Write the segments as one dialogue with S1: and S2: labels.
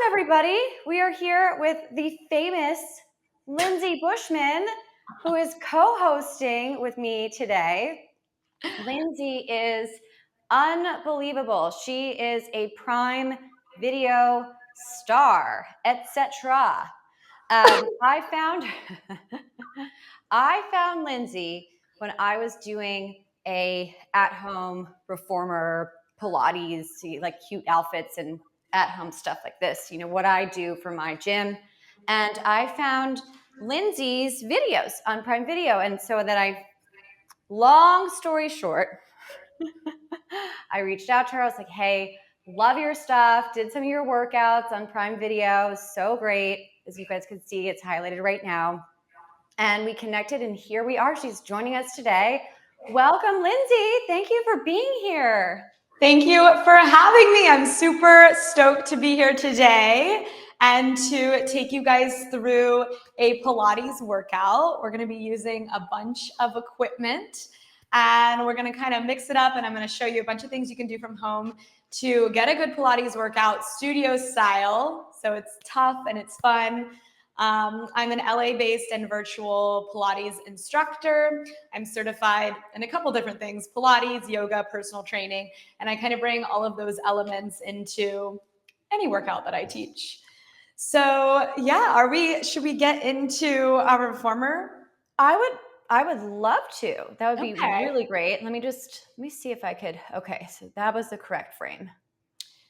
S1: everybody. We are here with the famous Lindsay Bushman, who is co-hosting with me today. Lindsay is unbelievable. She is a Prime Video star, etc. I found Lindsay when I was doing a at-home reformer Pilates, like cute outfits and at-home stuff like this, what I do for my gym. And I found Lindsay's videos on Prime Video. And so then long story short, I reached out to her. I was like, hey, love your stuff. Did some of your workouts on Prime Video. So great. As you guys can see, it's highlighted right now. And we connected, and here we are. She's joining us today. Welcome, Lindsay. Thank you for being here.
S2: Thank you for having me. I'm super stoked to be here today and to take you guys through a Pilates workout. We're going to be using a bunch of equipment, and we're going to kind of mix it up, and I'm going to show you a bunch of things you can do from home to get a good Pilates workout studio style. So it's tough and it's fun. I'm an LA-based and virtual Pilates instructor. I'm certified in a couple different things: Pilates, yoga, personal training, and I kind of bring all of those elements into any workout that I teach. So yeah, should we get into our reformer?
S1: I would love to. That would be really great. Let me see if I could. Okay, so that was the correct frame.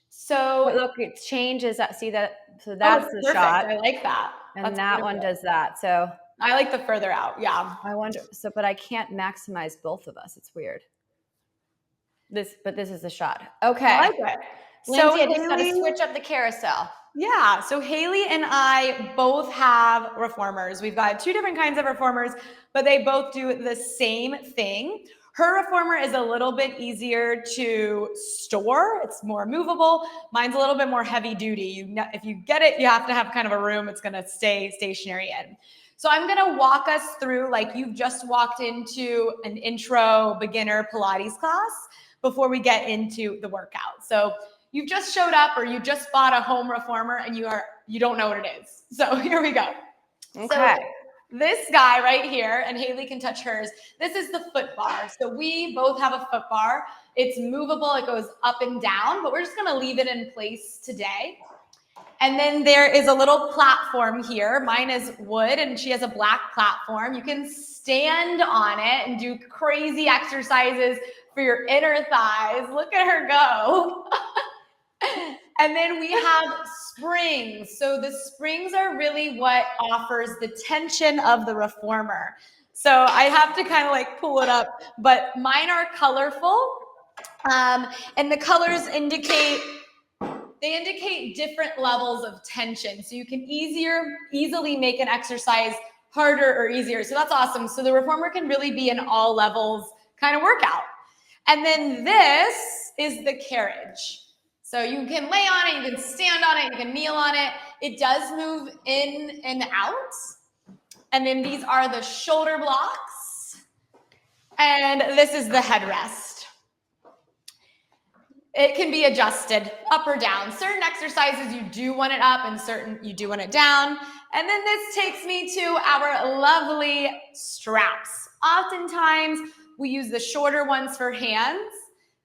S1: So look, it changes. See that? So that's the
S2: perfect
S1: shot.
S2: I like that.
S1: And that's that beautiful. One does that. So
S2: I like the further out. Yeah.
S1: I wonder. So, but I can't maximize both of us. It's weird. But this is the shot. Okay.
S2: I like it.
S1: Lindsay, I just got to switch up the carousel.
S2: Yeah. So Hailey and I both have reformers. We've got two different kinds of reformers, but they both do the same thing. Her reformer is a little bit easier to store. It's more movable. Mine's a little bit more heavy duty. If you get it, you have to have kind of a room it's going to stay stationary in. So I'm going to walk us through like you've just walked into an intro beginner Pilates class before we get into the workout. So you've just showed up or you just bought a home reformer and you don't know what it is. So here we go.
S1: Okay.
S2: So this guy right here, and Hailey can touch hers, this is the foot bar. So we both have a foot bar. It's movable. It goes up and down, but we're just going to leave it in place today. And then there is a little platform here. Mine is wood, and she has a black platform. You can stand on it and do crazy exercises for your inner thighs. Look at her go. And then we have springs. So the springs are really what offers the tension of the reformer. So I have to kind of like pull it up, but mine are colorful. And the colors indicate different levels of tension. So you can easily make an exercise harder or easier. So that's awesome. So the reformer can really be an all levels kind of workout. And then this is the carriage. So you can lay on it, you can stand on it, you can kneel on it. It does move in and out. And then these are the shoulder blocks. And this is the headrest. It can be adjusted up or down. Certain exercises you do want it up and certain you do want it down. And then this takes me to our lovely straps. Oftentimes we use the shorter ones for hands,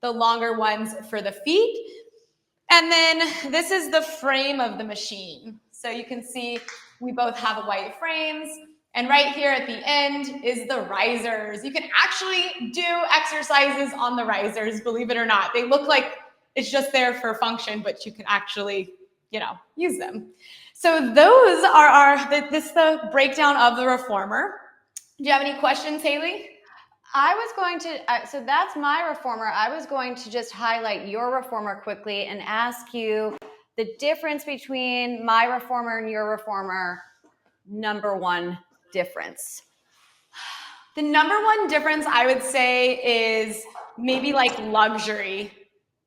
S2: the longer ones for the feet. And then this is the frame of the machine. So you can see we both have white frames. And right here at the end is the risers. You can actually do exercises on the risers, believe it or not. They look like it's just there for function, but you can actually, use them. So those are the breakdown of the reformer. Do you have any questions, Hailey?
S1: I was going to, so that's my reformer. I was going to just highlight your reformer quickly and ask you the difference between my reformer and your reformer. Number one difference.
S2: The number one difference I would say is maybe like luxury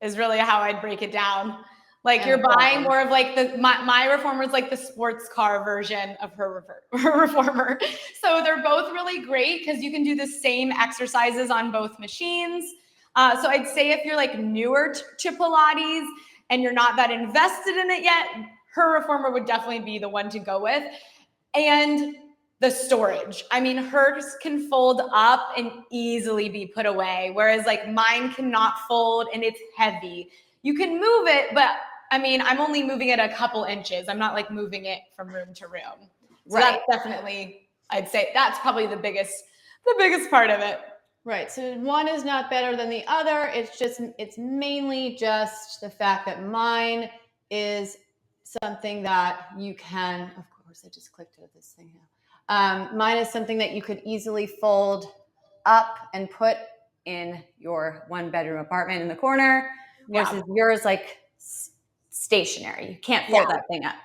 S2: is really how I'd break it down. Like you're buying more of like my reformer is like the sports car version of her reformer. So they're both really great because you can do the same exercises on both machines. So I'd say if you're like newer to Pilates and you're not that invested in it yet, her reformer would definitely be the one to go with. And the storage. I mean, hers can fold up and easily be put away, whereas like mine cannot fold and it's heavy. You can move it, but I mean, I'm only moving it a couple inches. I'm not like moving it from room to room. So
S1: Right.
S2: that's definitely, I'd say that's probably the biggest part of it.
S1: Right. So one is not better than the other. It's mainly just the fact that mine is something that you can, of course, I just clicked at this thing now. Mine is something that you could easily fold up and put in your 1-bedroom apartment in the corner, versus yours like stationary. You can't fold that thing up.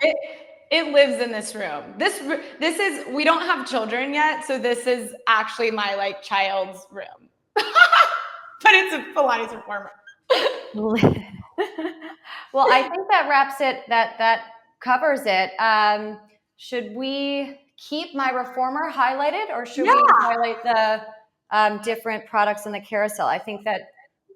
S2: It lives in this room. This is, we don't have children yet, so this is actually my like child's room. But it's a Pilates reformer.
S1: Well, I think that wraps it, that covers it. Should we keep my reformer highlighted, or should we highlight the different products in the carousel? I think that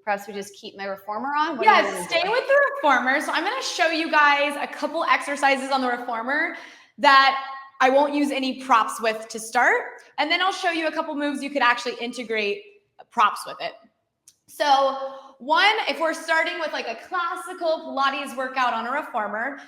S1: perhaps we just keep my reformer on.
S2: Stay with the reformer. So I'm going to show you guys a couple exercises on the reformer that I won't use any props with to start. And then I'll show you a couple moves you could actually integrate props with it. So one, if we're starting with like a classical Pilates workout on a reformer,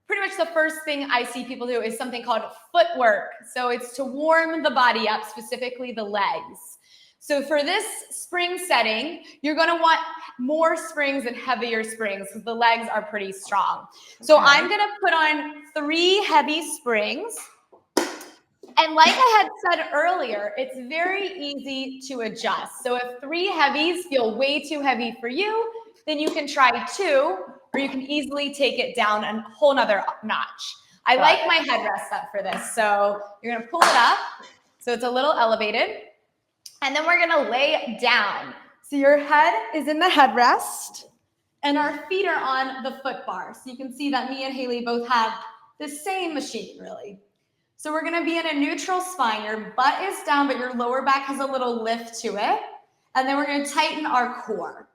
S2: pretty much the first thing I see people do is something called footwork. So it's to warm the body up, specifically the legs. So for this spring setting, you're going to want more springs and heavier springs because the legs are pretty strong. So I'm going to put on 3 heavy springs. And like I had said earlier, it's very easy to adjust. So if 3 heavies feel way too heavy for you, then you can try 2, or you can easily take it down a whole nother notch. I like my headrest up for this. So you're going to pull it up so it's a little elevated. And then we're going to lay down. So your head is in the headrest and our feet are on the foot bar. So you can see that me and Hailey both have the same machine, really. So we're going to be in a neutral spine. Your butt is down, but your lower back has a little lift to it. And then we're going to tighten our core.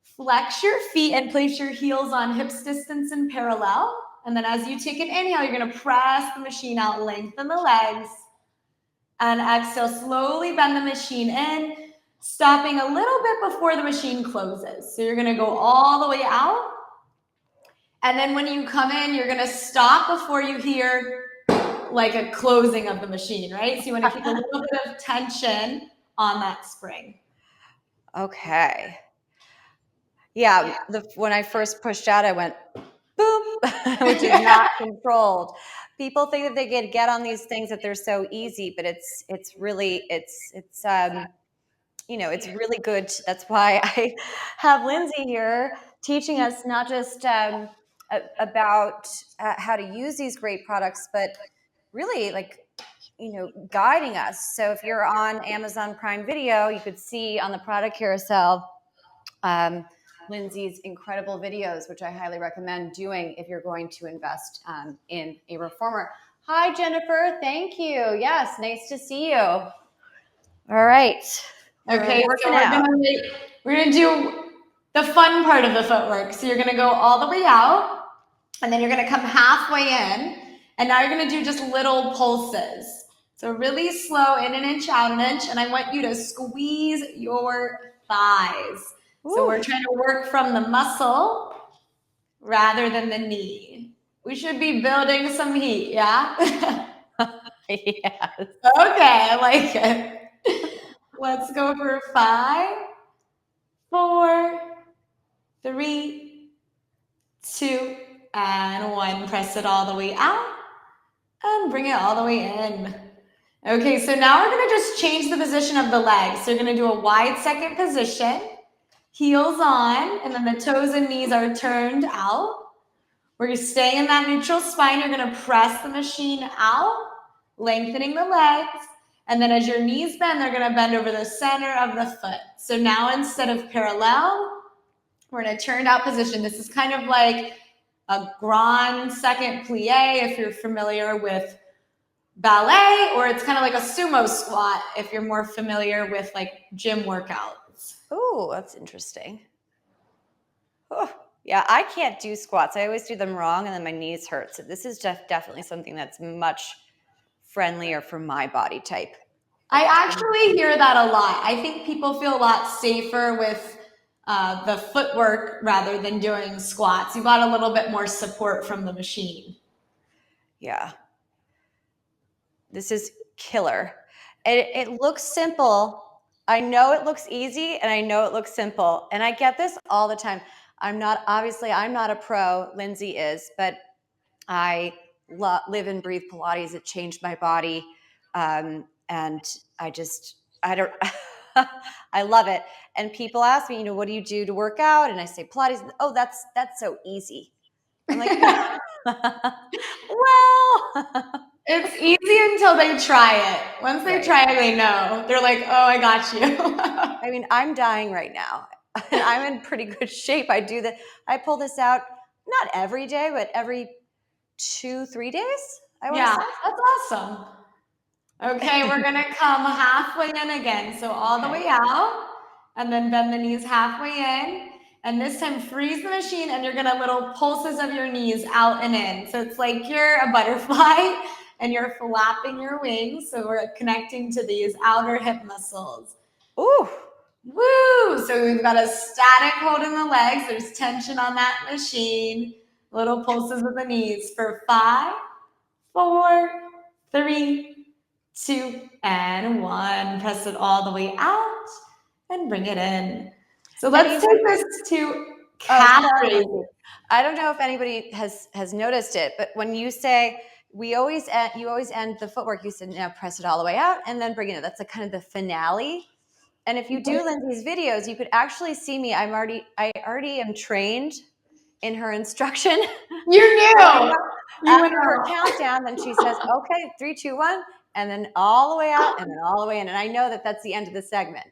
S2: Flex your feet and place your heels on hips distance and parallel. And then as you take an inhale, you're going to press the machine out, lengthen the legs. And exhale, slowly bend the machine in, stopping a little bit before the machine closes. So you're going to go all the way out. And then when you come in, you're going to stop before you hear like a closing of the machine, right? So you want to keep a little bit of tension on that spring.
S1: Okay. Yeah, when I first pushed out, I went boom, which is not controlled. People think that they get on these things that they're so easy, but it's really you know, it's really good. That's why I have Lindsay here teaching us not just about how to use these great products, but really like, you know, guiding us. So if you're on Amazon Prime Video, you could see on the product carousel Lindsay's incredible videos, which I highly recommend doing if you're going to invest in a reformer. Hi, Jennifer. Thank you. Yes, nice to see you. All right.
S2: Okay, so we're gonna do the fun part of the footwork. So you're gonna go all the way out, and then you're gonna come halfway in, and now you're gonna do just little pulses. So really slow, in an inch, out an inch, and I want you to squeeze your thighs. Ooh. So we're trying to work from the muscle rather than the knee. We should be building some heat, yeah?
S1: Yes.
S2: Okay, I like it. Let's go for 5, 4, 3, 2, and 1. Press it all the way out and bring it all the way in. Okay, so now we're going to just change the position of the legs. So you're going to do a wide second position, heels on, and then the toes and knees are turned out. We're staying in that neutral spine. You're going to press the machine out, lengthening the legs. And then as your knees bend, they're going to bend over the center of the foot. So now instead of parallel, we're in a turned out position. This is kind of like a grand second plie if you're familiar with ballet, or it's kind of like a sumo squat if you're more familiar with like gym workouts.
S1: Oh, that's interesting. Oh. Yeah, I can't do squats. I always do them wrong and then my knees hurt. So this is definitely something that's much friendlier for my body type.
S2: I actually hear that a lot. I think people feel a lot safer with the footwork rather than doing squats. You got a little bit more support from the machine.
S1: Yeah. This is killer. It looks simple. I know it looks easy and I know it looks simple. And I get this all the time. I'm not a pro, Lindsay is, but I live and breathe Pilates. It changed my body. And I don't, I love it. And people ask me, what do you do to work out? And I say Pilates. Oh, that's so easy. I'm like, well,
S2: It's easy until they try it. Once they try it, they know. They're like, oh, I got you.
S1: I mean, I'm dying right now and I'm in pretty good shape. I pull this out not every day, but every 2-3 days.
S2: Yeah, that's awesome. Okay, we're gonna come halfway in again. So all the way out and then bend the knees halfway in. And this time freeze the machine and you're gonna little pulses of your knees out and in. So it's like you're a butterfly and you're flapping your wings. So we're connecting to these outer hip muscles.
S1: Ooh.
S2: Woo! So we've got a static hold in the legs. There's tension on that machine. Little pulses of the knees for 5, 4, 3, 2, and 1. Press it all the way out and bring it in. So let's take this to calf raises.
S1: I don't know if anybody has noticed it, but when you say you always end the footwork, you said now press it all the way out and then bring it in. That's kind of the finale. And if you do Lindsay's videos, you could actually see me. I already am trained in her instruction.
S2: You knew.
S1: After her countdown, then she says, okay, 3, 2, 1, and then all the way out and then all the way in. And I know that that's the end of the segment.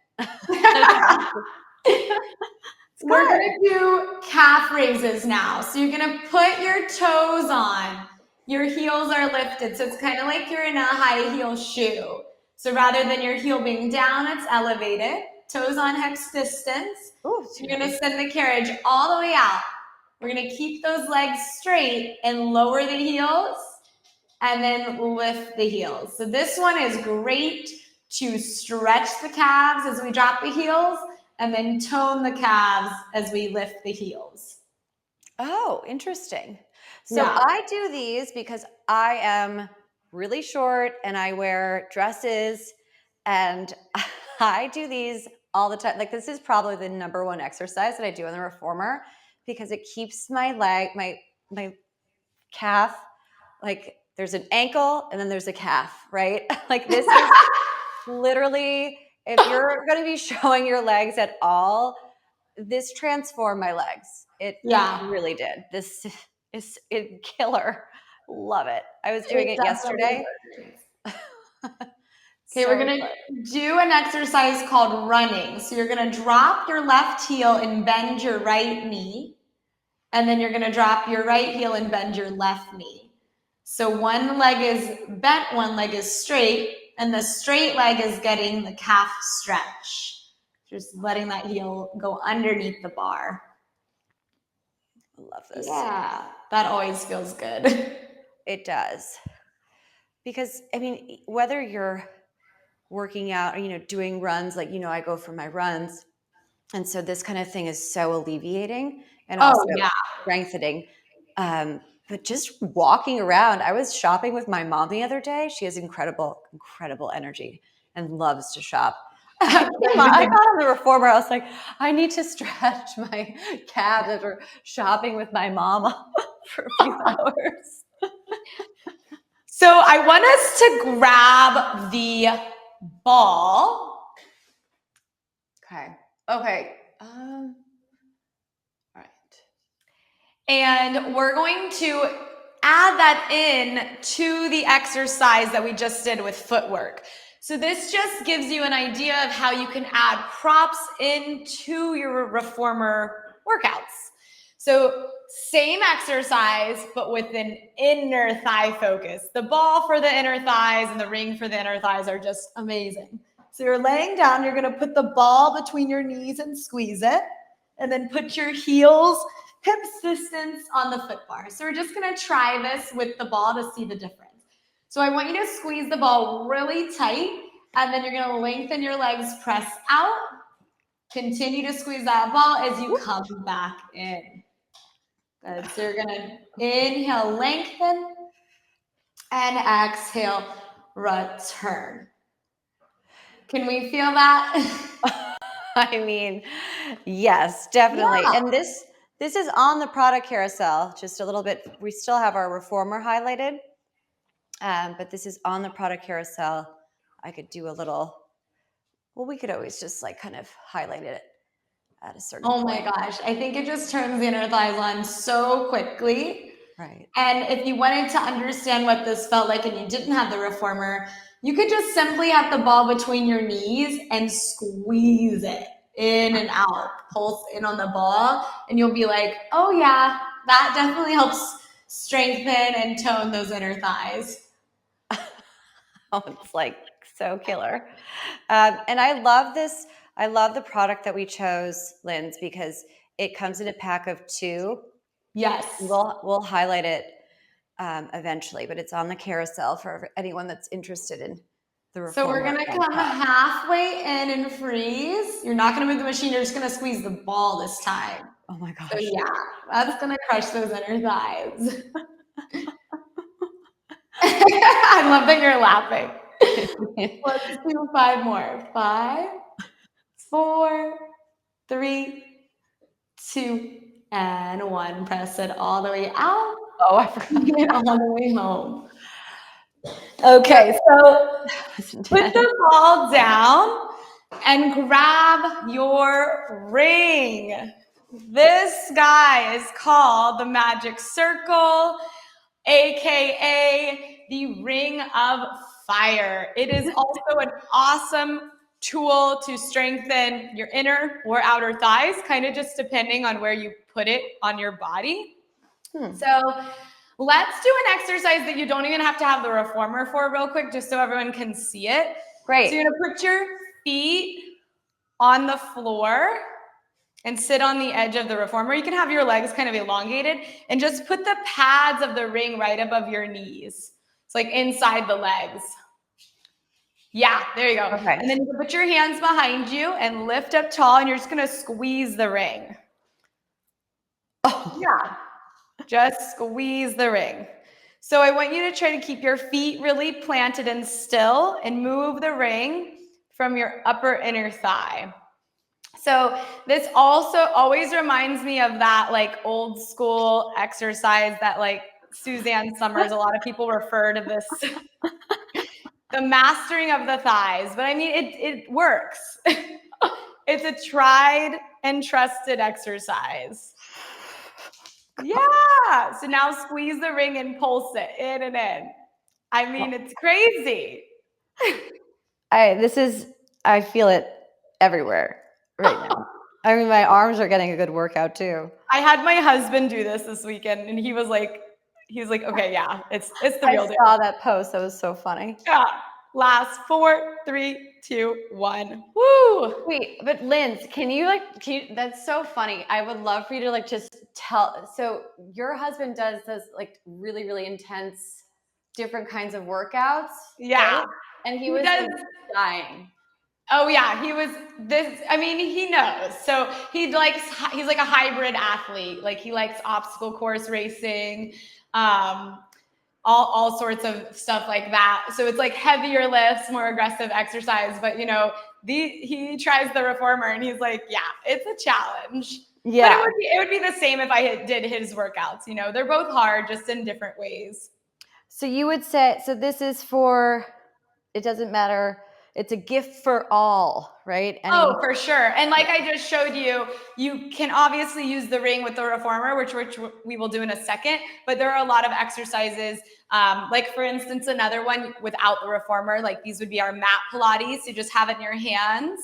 S2: We're going to do calf raises now. So you're going to put your toes on. Your heels are lifted. So it's kind of like you're in a high heel shoe. So rather than your heel being down, it's elevated. Toes on hips distance.
S1: Ooh,
S2: so you're going to send the carriage all the way out. We're going to keep those legs straight and lower the heels and then lift the heels. So this one is great to stretch the calves as we drop the heels and then tone the calves as we lift the heels.
S1: Oh, interesting. So I do these because I am really short and I wear dresses and I do these all the time. Like this is probably the number one exercise that I do in the reformer because it keeps my leg, my calf, like there's an ankle and then there's a calf, right? Like this is literally, if you're going to be showing your legs at all, this transformed my legs. It really did. This is killer. Love it. I was doing it yesterday.
S2: Okay, we're going to do an exercise called running. So you're going to drop your left heel and bend your right knee. And then you're going to drop your right heel and bend your left knee. So one leg is bent, one leg is straight, and the straight leg is getting the calf stretch. Just letting that heel go underneath the bar.
S1: I love this.
S2: Yeah, that always feels good.
S1: It does. Because, I mean, whether you're working out or, doing runs, like, I go for my runs. And so this kind of thing is so alleviating and also strengthening. But just walking around, I was shopping with my mom the other day. She has incredible, incredible energy and loves to shop. I got on the reformer. I was like, I need to stretch my calves after shopping with my mom for a few hours.
S2: So I want us to grab the ball.
S1: Okay.
S2: All right. And we're going to add that in to the exercise that we just did with footwork. So this just gives you an idea of how you can add props into your reformer workouts. So same exercise, but with an inner thigh focus. The ball for the inner thighs and the ring for the inner thighs are just amazing. So you're laying down, you're going to put the ball between your knees and squeeze it, and then put your heels hips distance on the foot bar. So we're just gonna try this with the ball to see the difference. So I want you to squeeze the ball really tight, and then you're gonna lengthen your legs, press out. Continue to squeeze that ball as you come back in. Good. So you're gonna inhale, lengthen, and exhale, return. Can we feel that?
S1: I mean, yes, definitely.
S2: Yeah.
S1: And this is on the product carousel, just a little bit. We still have our reformer highlighted, but this is on the product carousel. I could do a little, well, we could always just like kind of highlight it at a certain
S2: Oh
S1: point.
S2: my gosh, I think it just turns the inner thighs on so quickly.
S1: Right.
S2: And if you wanted to understand what this felt like and you didn't have the reformer, you could just simply have the ball between your knees and squeeze it in and out, pulse in on the ball, and you'll be like, oh yeah, that definitely helps strengthen and tone those inner thighs.
S1: Oh, it's like so killer. And I love this. I love the product that we chose, Linz, because it comes in a pack of 2.
S2: Yes.
S1: We'll highlight it eventually, but it's on the carousel for anyone that's interested in the reformer.
S2: So we're gonna come halfway in and freeze. You're not gonna move the machine, you're just gonna squeeze the ball this time.
S1: Oh my gosh.
S2: So yeah, that's gonna crush those inner thighs. I love that you're laughing. Let's do 5 more. 5, 4, 3, 2, and 1. Press it all the way out.
S1: Oh, I forgot.
S2: Get all the way home. Okay, so put the ball down and grab your ring. This guy is called the Magic Circle, aka the Ring of Fire. It is also an awesome tool to strengthen your inner or outer thighs, kind of just depending on where you put it on your body. So let's do an exercise that you don't even have to have the reformer for real quick, just so everyone can see it.
S1: Great.
S2: So you're gonna put your feet on the floor and sit on the edge of the reformer. You can have your legs kind of elongated and just put the pads of the ring right above your knees. It's like inside the legs. Yeah, there you go.
S1: Okay.
S2: And then you can put your hands behind you and lift up tall, and you're just gonna squeeze the ring.
S1: Oh.
S2: Yeah, just squeeze the ring. So I want you to try to keep your feet really planted and still and move the ring from your upper inner thigh. So this also always reminds me of that like old school exercise that like Suzanne Summers, a lot of people refer to this, the mastering of the thighs, but I mean, it works. It's a tried and trusted exercise. Yeah, so now squeeze the ring and pulse it in and in. I mean, it's crazy.
S1: I feel it everywhere right now. I mean, my arms are getting a good workout too.
S2: I had my husband do this weekend, and he was like, okay, yeah, it's the real deal.
S1: I saw that post. That was so funny.
S2: Yeah. Last 4, 3, 2, 1. Woo!
S1: Wait, but Linz, that's so funny. I would love for you to like just tell. So your husband does like really, really intense, different kinds of workouts.
S2: Yeah.
S1: Right? And he was like, dying.
S2: Oh yeah, he was this. I mean, he knows. So he's like a hybrid athlete. Like he likes obstacle course racing, all sorts of stuff like that. So it's like heavier lifts, more aggressive exercise. But you know, he tries the reformer, and he's like, yeah, it's a challenge.
S1: Yeah,
S2: but it would be the same if I did his workouts. You know, they're both hard, just in different ways.
S1: So you would say, so this is for. It doesn't matter. It's a gift for all, right?
S2: Oh, for sure. And like I just showed you, you can obviously use the ring with the reformer, which we will do in a second, but there are a lot of exercises. Like for instance, another one without the reformer, like these would be our mat Pilates. You just have it in your hands,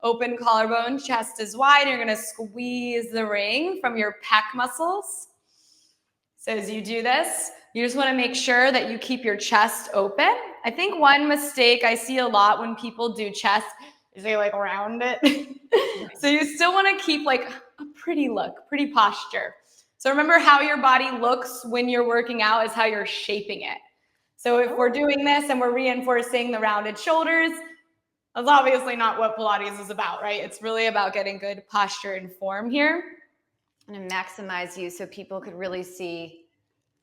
S2: open collarbone, chest is wide. You're going to squeeze the ring from your pec muscles. So as you do this, you just want to make sure that you keep your chest open. I think one mistake I see a lot when people do chest is they like round it. So you still want to keep like a pretty look, pretty posture. So remember, how your body looks when you're working out is how you're shaping it. So if we're doing this and we're reinforcing the rounded shoulders, that's obviously not what Pilates is about, right? It's really about getting good posture and form here.
S1: And to maximize you so people could really see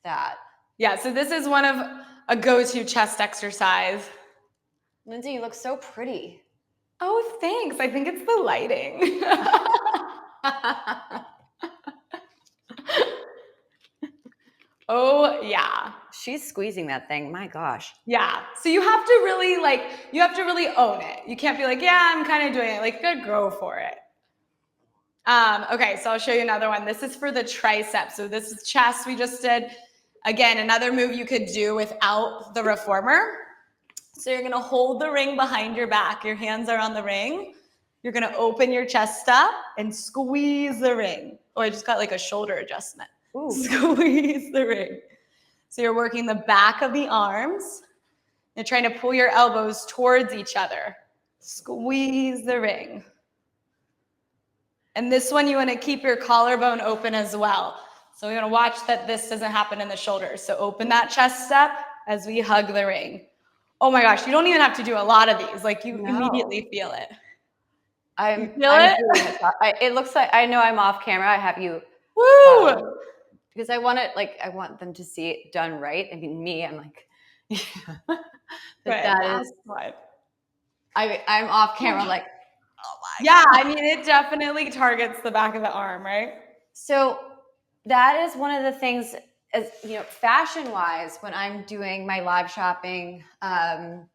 S1: that.
S2: Yeah, so this is one of a go-to chest exercise.
S1: Lindsay, you look so pretty.
S2: Oh, thanks. I think it's the lighting. Oh, yeah.
S1: She's squeezing that thing. My gosh.
S2: Yeah. So you have to really own it. You can't be like, yeah, I'm kind of doing it. Like, good, go for it. Okay, so I'll show you another one. This is for the tricep. So this is chest we just did. Again, another move you could do without the reformer. So you're gonna hold the ring behind your back. Your hands are on the ring. You're gonna open your chest up and squeeze the ring. Oh, I just got like a shoulder adjustment. Ooh. Squeeze the ring. So you're working the back of the arms. You're trying to pull your elbows towards each other. Squeeze the ring. And this one, you want to keep your collarbone open as well. So we want to watch that this doesn't happen in the shoulders. So open that chest up as we hug the ring. Oh my gosh, you don't even have to do a lot of these. Like you immediately feel it.
S1: It looks like, I know I'm off camera. I have you.
S2: Woo!
S1: Because I want them to see it done right. I mean, me, I'm like, yeah. But that is what I'm off camera, like, oh my
S2: God. I mean, it definitely targets the back of the arm, right?
S1: So that is one of the things, as you know, fashion-wise, when I'm doing my live shopping, when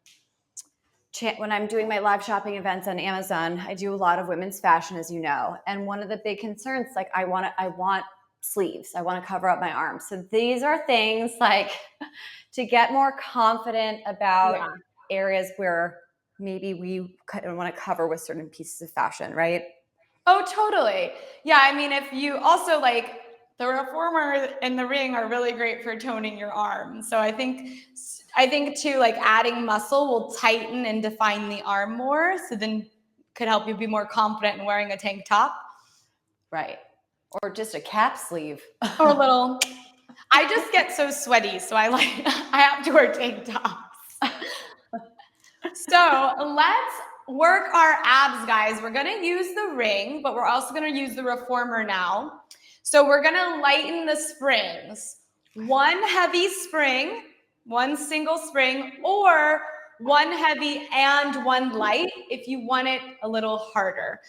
S1: I'm doing my live shopping events on Amazon, I do a lot of women's fashion, as you know. And one of the big concerns, like I want sleeves. I want to cover up my arms. So these are things like to get more confident about areas where maybe we want to cover with certain pieces of fashion, right?
S2: Oh, totally. Yeah, I mean, if you also like the reformer and the ring are really great for toning your arm. So I think too, like adding muscle will tighten and define the arm more. So then could help you be more confident in wearing a tank top.
S1: Right. Or just a cap sleeve.
S2: Or a little. I just get so sweaty, so I have to wear tank tops. So let's work our abs, guys. We're gonna use the ring, but we're also gonna use the reformer now. So we're gonna lighten the springs. One heavy spring, one single spring, or one heavy and one light if you want it a little harder.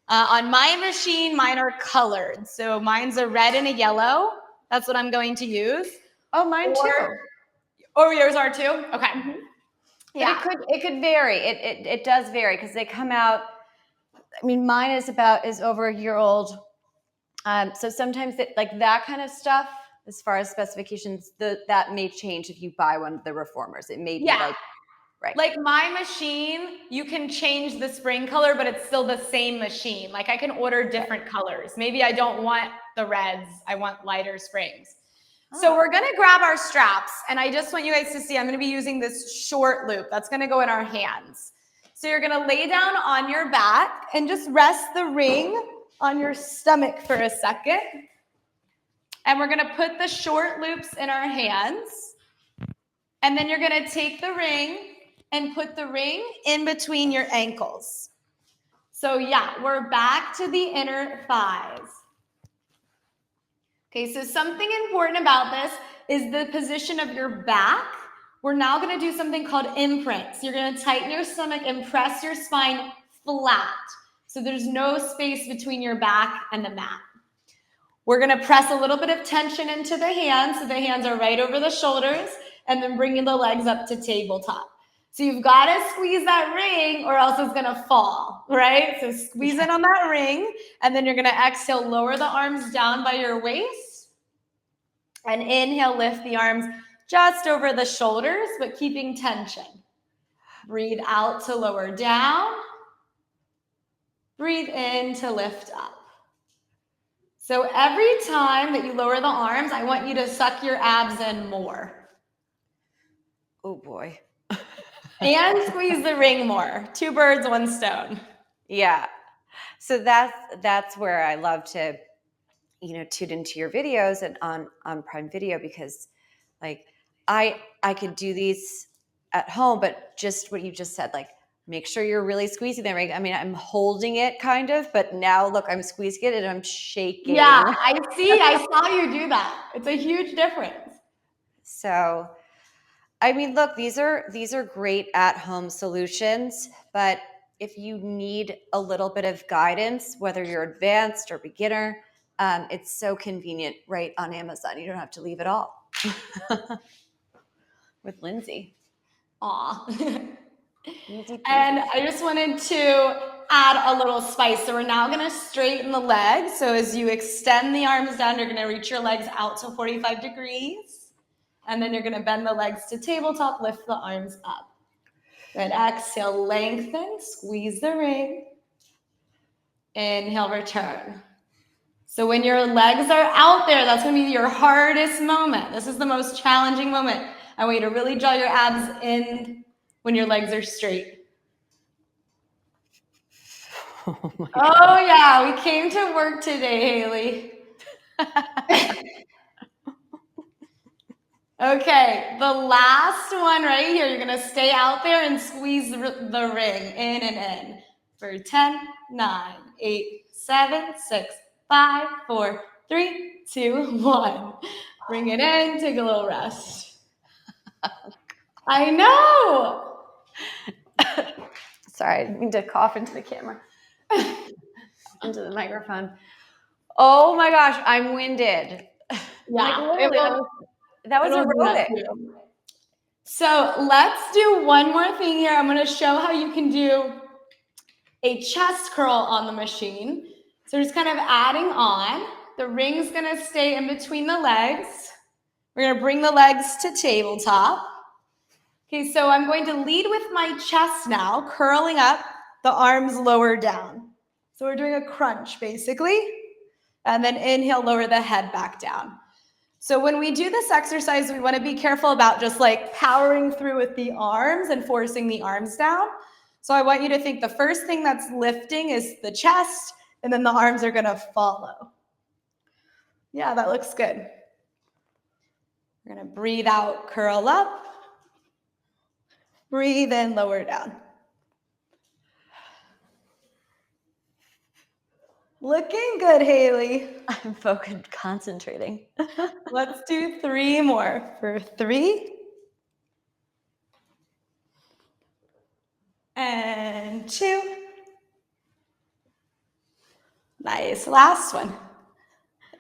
S2: On my machine, mine are colored. So mine's a red and a yellow. That's what I'm going to use.
S1: Oh, mine too.
S2: Oh, yours are too? Okay.
S1: Mm-hmm. Yeah. But it could vary. It does vary because they come out. I mean, mine is over a year old. So sometimes like that kind of stuff, as far as specifications, that may change if you buy one of the reformers. It may be like. Right.
S2: Like my machine, you can change the spring color, but it's still the same machine. Like I can order different colors. Maybe I don't want the reds. I want lighter springs. Oh. So we're going to grab our straps. And I just want you guys to see, I'm going to be using this short loop. That's going to go in our hands. So you're going to lay down on your back and just rest the ring on your stomach for a second. And we're going to put the short loops in our hands. And then you're going to take the ring and put the ring in between your ankles. So yeah, we're back to the inner thighs. Okay, so something important about this is the position of your back. We're now gonna do something called imprints. You're gonna tighten your stomach and press your spine flat. So there's no space between your back and the mat. We're gonna press a little bit of tension into the hands, so the hands are right over the shoulders, and then bringing the legs up to tabletop. So you've got to squeeze that ring or else it's going to fall, right? So squeeze it on that ring, and then you're going to exhale, lower the arms down by your waist, and inhale, lift the arms just over the shoulders, but keeping tension. Breathe out to lower down. Breathe in to lift up. So every time that you lower the arms, I want you to suck your abs in more.
S1: Oh boy.
S2: And squeeze the ring more. 2 birds, 1 stone.
S1: Yeah. So that's where I love to tuned into your videos and on Prime Video, because like I could do these at home, but just what you just said, like make sure you're really squeezing them, right? I mean, I'm holding it kind of, but now look, I'm squeezing it and I'm shaking.
S2: Yeah, I saw you do that. It's a huge difference.
S1: So, I mean, look, these are great at-home solutions, but if you need a little bit of guidance, whether you're advanced or beginner, it's so convenient right on Amazon. You don't have to leave it all with Lindsay.
S2: Aw.
S1: Easy peasy.
S2: And I just wanted to add a little spice. So we're now going to straighten the legs. So as you extend the arms down, you're going to reach your legs out to 45 degrees. And then you're going to bend the legs to tabletop, lift the arms up. Good. Exhale, lengthen, squeeze the ring. Inhale, return. So when your legs are out there, that's going to be your hardest moment. This is the most challenging moment. I want you to really draw your abs in when your legs are straight. Oh yeah, we came to work today, Hailey. Okay, the last one right here. You're going to stay out there and squeeze the ring in and in for 10, 9, 8, 7, 6, 5, 4, 3, 2, 1. Bring it in, take a little rest. I know.
S1: Sorry, I didn't mean to cough into the camera, into the microphone. Oh my gosh, I'm winded.
S2: Yeah,
S1: like literally, that was aerobic.
S2: So let's do one more thing here. I'm going to show how you can do a chest curl on the machine. So we're just kind of adding on. The ring's going to stay in between the legs. We're going to bring the legs to tabletop. Okay, so I'm going to lead with my chest now, curling up, the arms lower down. So we're doing a crunch basically. And then inhale, lower the head back down. So when we do this exercise, we want to be careful about just like powering through with the arms and forcing the arms down. So I want you to think the first thing that's lifting is the chest, and then the arms are going to follow. Yeah, that looks good. We're going to breathe out, curl up. Breathe in, lower down. Looking good, Hailey.
S1: I'm focused, concentrating.
S2: Let's do 3 more. For 3. And 2. Nice. Last one.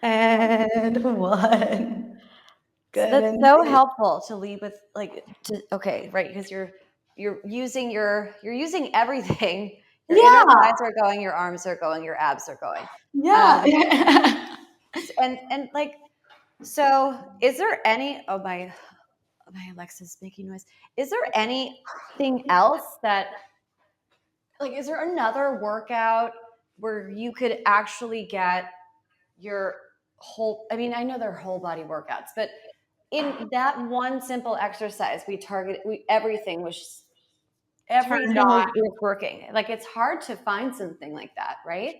S2: And 1. Good.
S1: So that's so helpful to lead with okay, right? Because you're using everything. Your inner thighs are going, your arms are going, your abs are going.
S2: Yeah.
S1: And like, so is there any? Oh, my Alexa's making noise. Is there anything else that, like, is there another workout where you could actually get your whole? I mean, I know they're whole body workouts, but in that one simple exercise, everything was working. Like, it's hard to find something like that, right?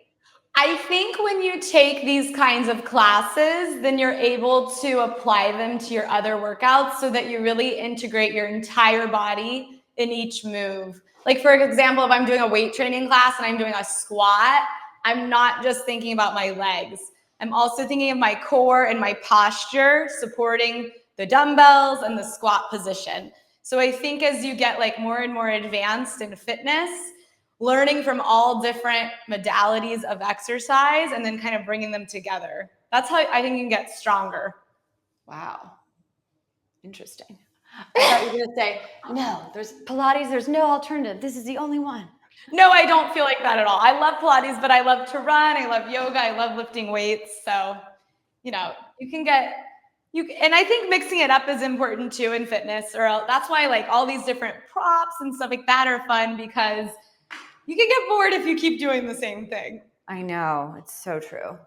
S2: I think when you take these kinds of classes, then you're able to apply them to your other workouts so that you really integrate your entire body in each move. Like, for example, if I'm doing a weight training class and I'm doing a squat, I'm not just thinking about my legs. I'm also thinking of my core and my posture supporting the dumbbells and the squat position. So I think as you get like more and more advanced in fitness, learning from all different modalities of exercise and then kind of bringing them together. That's how I think you can get stronger.
S1: Wow. Interesting. I thought you were going to say, no, there's Pilates, there's no alternative. This is the only one.
S2: No, I don't feel like that at all. I love Pilates, but I love to run. I love yoga. I love lifting weights. So, you can and I think mixing it up is important too in fitness, or that's why like all these different props and stuff like that are fun, because you can get bored if you keep doing the same thing.
S1: I know. It's so true.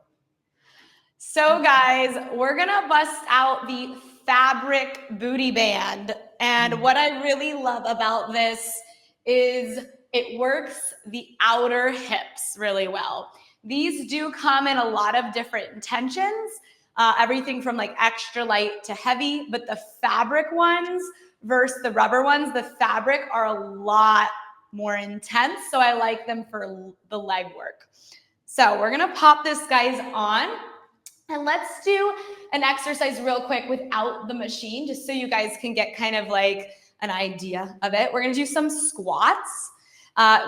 S2: So guys, we're going to bust out the fabric booty band. And what I really love about this is it works the outer hips really well. These do come in a lot of different intentions, everything from like extra light to heavy, but the fabric ones versus the rubber ones, the fabric are a lot more intense. So I like them for the leg work. So we're gonna pop this, guys, on. And let's do an exercise real quick without the machine, just so you guys can get kind of like an idea of it. We're gonna do some squats.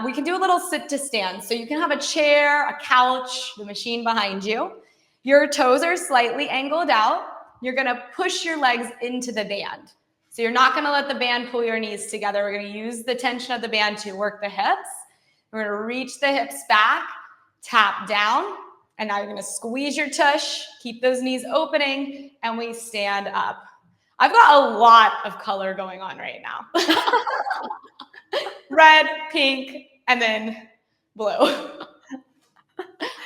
S2: We can do a little sit to stand. So you can have a chair, a couch, the machine behind you. Your toes are slightly angled out. You're gonna push your legs into the band. So you're not gonna let the band pull your knees together. We're gonna use the tension of the band to work the hips. We're gonna reach the hips back, tap down, and now you're gonna squeeze your tush, keep those knees opening, and we stand up. I've got a lot of color going on right now. Red, pink, and then blue.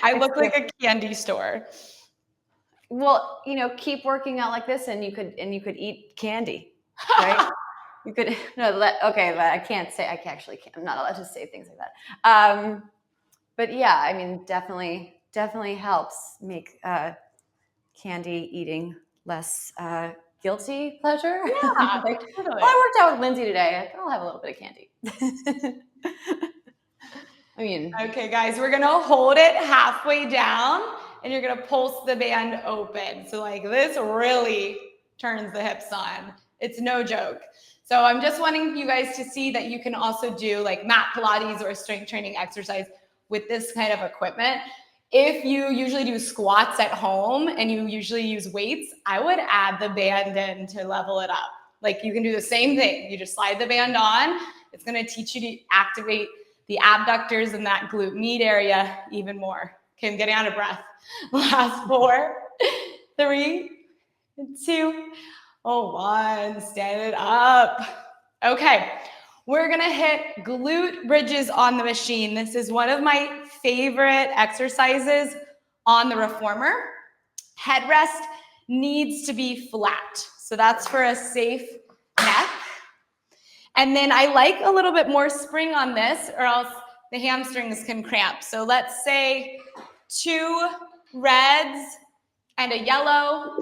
S2: I look like a candy store.
S1: Well, keep working out like this, and you could eat candy, right? You could okay, but I can't say. I'm not allowed to say things like that. But yeah, I mean, definitely helps make candy eating less guilty pleasure.
S2: Yeah,
S1: Like,
S2: totally.
S1: well, I worked out with Lindsay today. I'll have a little bit of candy. I mean,
S2: okay, guys, we're gonna hold it halfway down, and you're gonna pulse the band open. So like this really turns the hips on. It's no joke. So I'm just wanting you guys to see that you can also do like mat Pilates or strength training exercise with this kind of equipment. If you usually do squats at home and you usually use weights, I would add the band in to level it up. Like you can do the same thing. You just slide the band on. It's gonna teach you to activate the abductors and that glute med area even more. Okay, I'm getting out of breath. Last 4, 3, 2, 1. Stand it up. Okay, we're gonna hit glute bridges on the machine. This is one of my favorite exercises on the reformer. Headrest needs to be flat. So that's for a safe neck. And then I like a little bit more spring on this, or else the hamstrings can cramp. So let's say 2 reds and a yellow.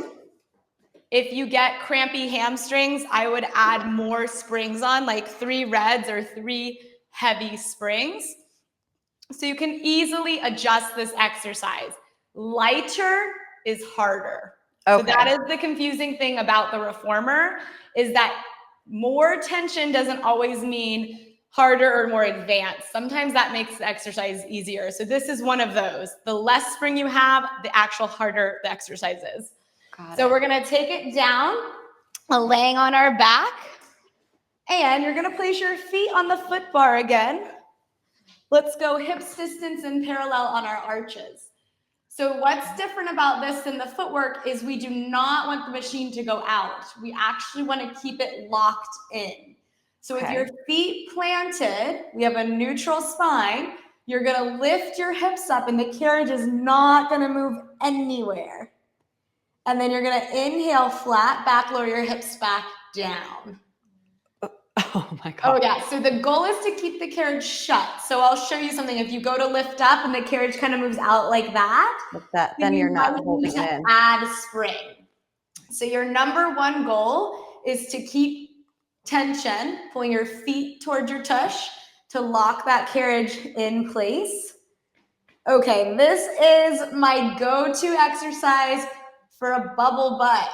S2: If you get crampy hamstrings, I would add more springs on, like 3 reds or 3 heavy springs. So you can easily adjust this exercise. Lighter is harder. Okay. So that is the confusing thing about the reformer, is that more tension doesn't always mean harder or more advanced. Sometimes that makes the exercise easier. So this is one of those. The less spring you have, the actual harder the exercise is. So we're gonna take it down, laying on our back, and you're gonna place your feet on the foot bar again. Let's go hips distance and parallel on our arches. So what's different about this than the footwork is we do not want the machine to go out. We actually want to keep it locked in. So with your feet planted, we have a neutral spine. You're going to lift your hips up and the carriage is not going to move anywhere. And then you're going to inhale flat, back, lower your hips back down.
S1: Oh my God.
S2: Oh yeah, so the goal is to keep the carriage shut. So I'll show you something. If you go to lift up and the carriage kind of moves out like that,
S1: then you're not holding it in.
S2: Add spring. So your number 1 goal is to keep tension, pulling your feet towards your tush to lock that carriage in place. Okay, this is my go-to exercise for a bubble butt.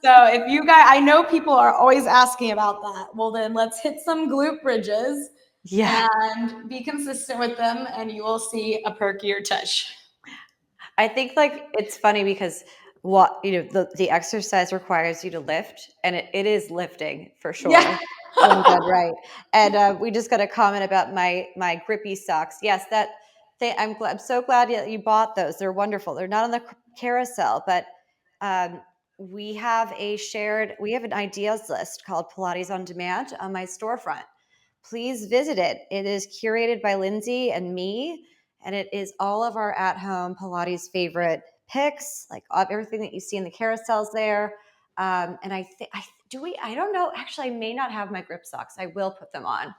S2: So if you guys, I know people are always asking about that. Well, then let's hit some glute bridges and be consistent with them, and you will see a perkier tush.
S1: I think like it's funny because the exercise requires you to lift, and it is lifting for sure.
S2: Yeah.
S1: Right. And we just got a comment about my grippy socks. Yes, I'm so glad that you bought those. They're wonderful. They're not on the carousel, but we have an ideas list called Pilates on Demand on my storefront. Please visit it. It is curated by Lindsay and me, and it is all of our at-home Pilates favorite picks, like everything that you see in the carousels there. And I don't know. Actually, I may not have my grip socks. I will put them on.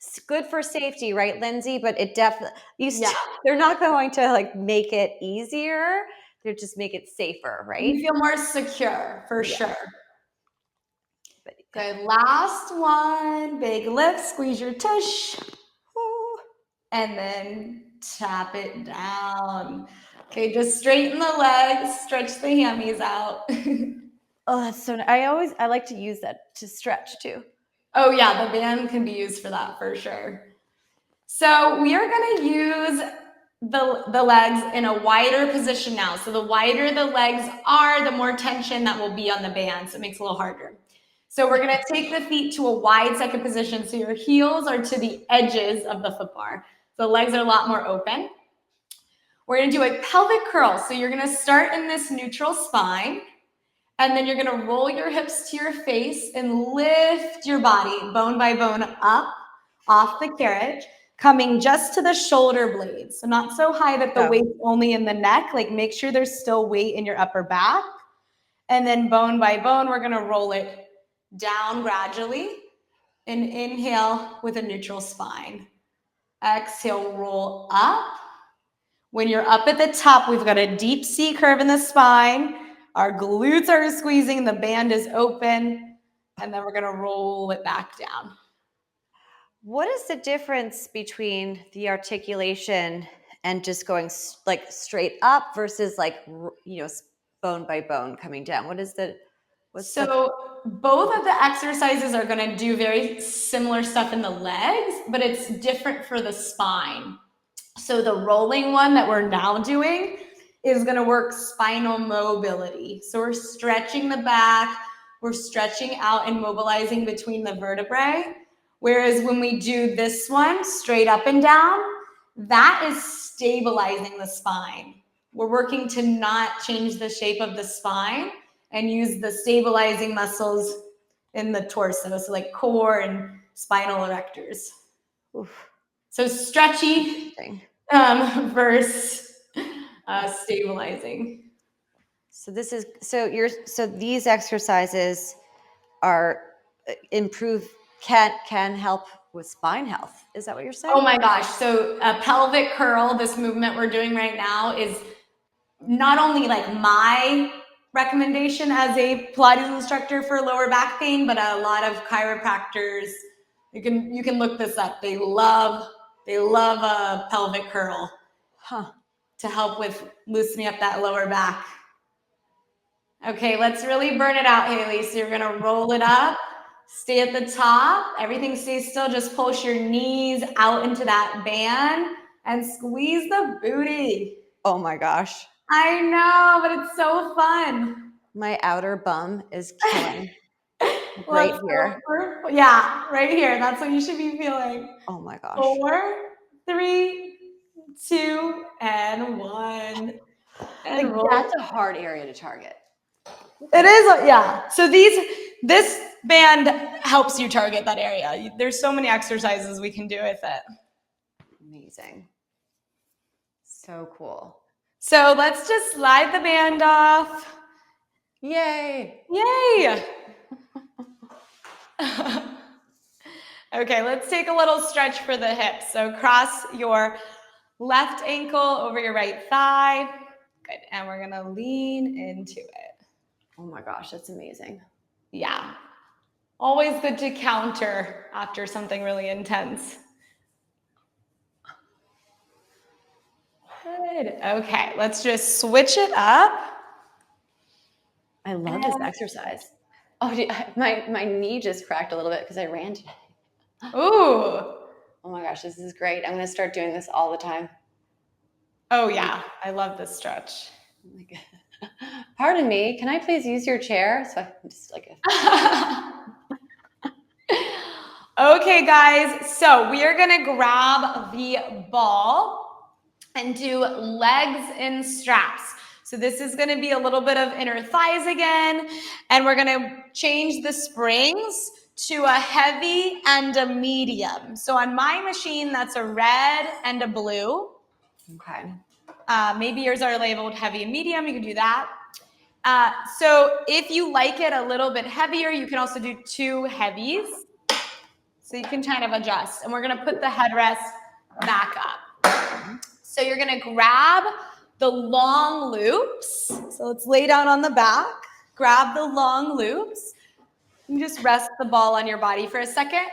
S1: It's good for safety, right, Lindsay? But it definitely
S2: Yeah.
S1: they're not going to like make it easier. They're just make it safer, right?
S2: You feel more secure for
S1: Yeah.
S2: sure.
S1: But,
S2: Good. Last one. Big lift. Squeeze your tush.
S1: whew.
S2: And then tap it down. Okay, just straighten the legs, stretch the hammies out.
S1: Oh, that's so nice. I like to use that to stretch too.
S2: Oh yeah, the band can be used for that for sure. So we are gonna use the legs in a wider position now. So the wider the legs are, the more tension that will be on the band. So it makes it a little harder. So we're gonna take the feet to a wide second position. So your heels are to the edges of the foot bar. So the legs are a lot more open. We're gonna do a pelvic curl. So you're gonna start in this neutral spine, and then you're gonna roll your hips to your face and lift your body bone by bone up off the carriage, coming just to the shoulder blades. So not so high that the weight's only in the neck, like make sure there's still weight in your upper back. And then bone by bone, we're gonna roll it down gradually and inhale with a neutral spine. Exhale, roll up. When you're up at the top, we've got a deep C curve in the spine. Our glutes are squeezing, the band is open, and then we're gonna roll it back down.
S1: What is the difference between the articulation and just going like straight up versus like, bone by bone coming down?
S2: Both of the exercises are gonna do very similar stuff in the legs, but it's different for the spine. So the rolling one that we're now doing is gonna work spinal mobility. So we're stretching the back, we're stretching out and mobilizing between the vertebrae. Whereas when we do this one, straight up and down, that is stabilizing the spine. We're working to not change the shape of the spine and use the stabilizing muscles in the torso, so like core and spinal erectors.
S1: Oof.
S2: So stretchy versus stabilizing.
S1: So these exercises are can help with spine health. Is that what you're saying?
S2: Oh my gosh. So a pelvic curl, this movement we're doing right now, is not only like my recommendation as a Pilates instructor for lower back pain, but a lot of chiropractors, you can look this up. They love a pelvic curl to help with loosening up that lower back. Okay, let's really burn it out, Hailey. So you're gonna roll it up, stay at the top, everything stays still, just push your knees out into that band and squeeze the booty.
S1: Oh my gosh.
S2: I know, but it's so fun.
S1: My outer bum is killing.
S2: Right here. Yeah, right here. That's what you should be feeling.
S1: Oh my gosh.
S2: 4, 3, 2, and 1. And roll.
S1: That's a hard area to target.
S2: It is, yeah. So this band helps you target that area. There's so many exercises we can do with it.
S1: Amazing. So cool.
S2: So let's just slide the band off.
S1: Yay.
S2: Yay. Okay, let's take a little stretch for the hips. So cross your left ankle over your right thigh. Good, and we're gonna lean into it.
S1: Oh my gosh, that's amazing.
S2: Yeah, always good to counter after something really intense. Good, okay, let's just switch it up.
S1: I love this exercise. Oh, my knee just cracked a little bit because I ran today.
S2: Ooh.
S1: Oh my gosh, this is great. I'm going to start doing this all the time.
S2: Oh yeah, I love this stretch.
S1: Oh my God. Pardon me, can I please use your chair? So I'm just like
S2: Okay, guys, so we are gonna grab the ball and do legs in straps. So this is gonna be a little bit of inner thighs again, and we're gonna change the springs to a heavy and a medium. So on my machine, that's a red and a blue.
S1: Okay.
S2: Maybe yours are labeled heavy and medium, you can do that. So if you like it a little bit heavier, you can also do 2 heavies. So So you can kind of adjust. And we're going to put the headrest back up. So you're going to grab the long loops. So let's lay down on the back, grab the long loops, and just rest the ball on your body for a second.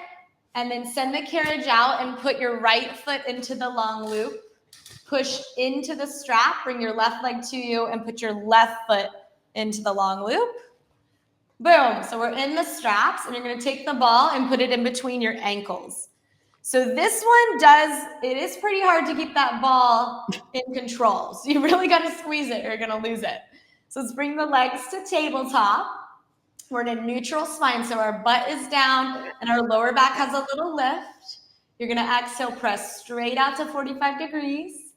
S2: And then send the carriage out and put your right foot into the long loop. Push into the strap, bring your left leg to you, and put your left foot into the long loop. Boom. So we're in the straps, and you're going to take the ball and put it in between your ankles. So this one it is pretty hard to keep that ball in control. So you really got to squeeze it or you're going to lose it. So let's bring the legs to tabletop. We're in a neutral spine, so our butt is down and our lower back has a little lift. You're going to exhale, press straight out to 45 degrees,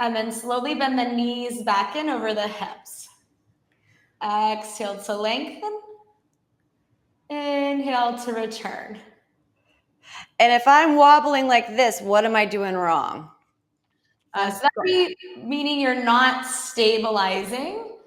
S2: and then slowly bend the knees back in over the hips. Exhale to lengthen. Inhale to return.
S1: And if I'm wobbling like this, what am I doing wrong?
S2: So that would be meaning you're not stabilizing.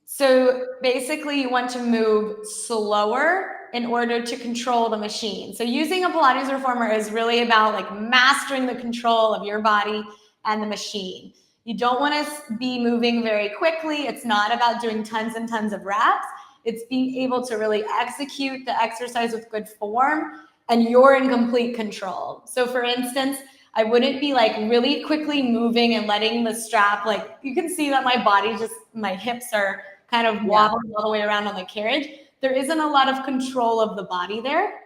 S2: So basically you want to move slower in order to control the machine. So using a Pilates reformer is really about like mastering the control of your body and the machine. You don't want to be moving very quickly. It's not about doing tons and tons of reps. It's being able to really execute the exercise with good form, and you're in complete control. So for instance, I wouldn't be like really quickly moving and letting the strap, like you can see that my hips are kind of wobbling all the way around on the carriage. There isn't a lot of control of the body there.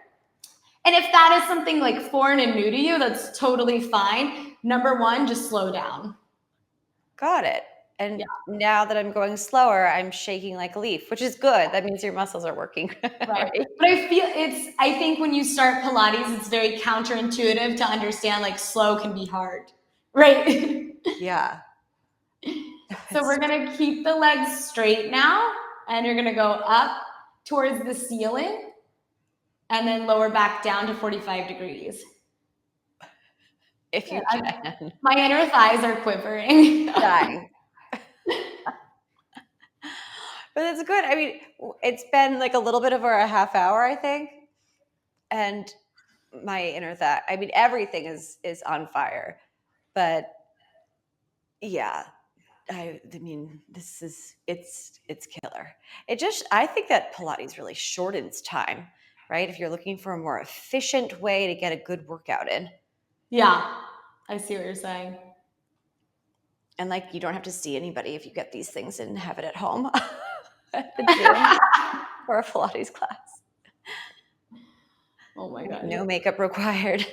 S2: And if that is something like foreign and new to you, that's totally fine. Number one, just slow down.
S1: Got it. And now that I'm going slower, I'm shaking like a leaf, which is good. That means your muscles are working.
S2: Right. But I think when you start Pilates, it's very counterintuitive to understand like slow can be hard. Right?
S1: Yeah.
S2: So we're going to keep the legs straight now, and you're going to go up towards the ceiling and then lower back down to 45 degrees.
S1: If you can.
S2: My inner thighs are quivering.
S1: Dying. But it's good. I mean, it's been like a little bit over a half hour, I think. And my inner thigh, I mean, everything is on fire. But yeah, I mean, it's killer. I think that Pilates really shortens time, right? If you're looking for a more efficient way to get a good workout in.
S2: Yeah, I see what you're saying.
S1: And like, you don't have to see anybody if you get these things and have it at home at the gym for a Pilates class.
S2: Oh my God.
S1: No makeup required.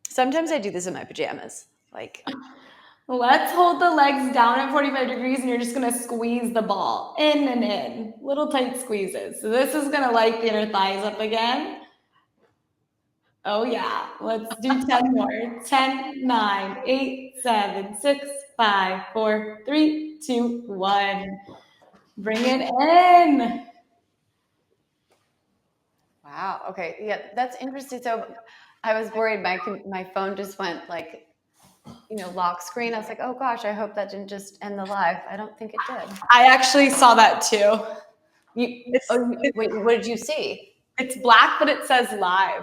S1: Sometimes I do this in my pajamas. Like,
S2: let's hold the legs down at 45 degrees, and you're just going to squeeze the ball in and in. Little tight squeezes. So this is going to light the inner thighs up again. Oh yeah. Let's do 10 more. 10, 9, 8, 7, 6, 5, 4, 3, 2, 1. Bring it in.
S1: wow. Okay. Yeah, that's interesting. So I was worried my phone just went like, lock screen. I was like, oh gosh, I hope that didn't just end the live. I don't think it did.
S2: I actually saw that too.
S1: Wait, what did you see?
S2: It's black, but it says live.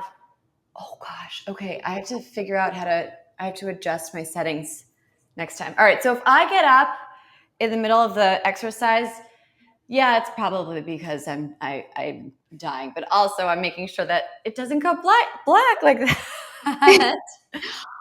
S1: Oh gosh. Okay. I have to figure out I have to adjust my settings next time. All right. So if I get up in the middle of the exercise, yeah, it's probably because I'm dying, but also I'm making sure that it doesn't go black like that.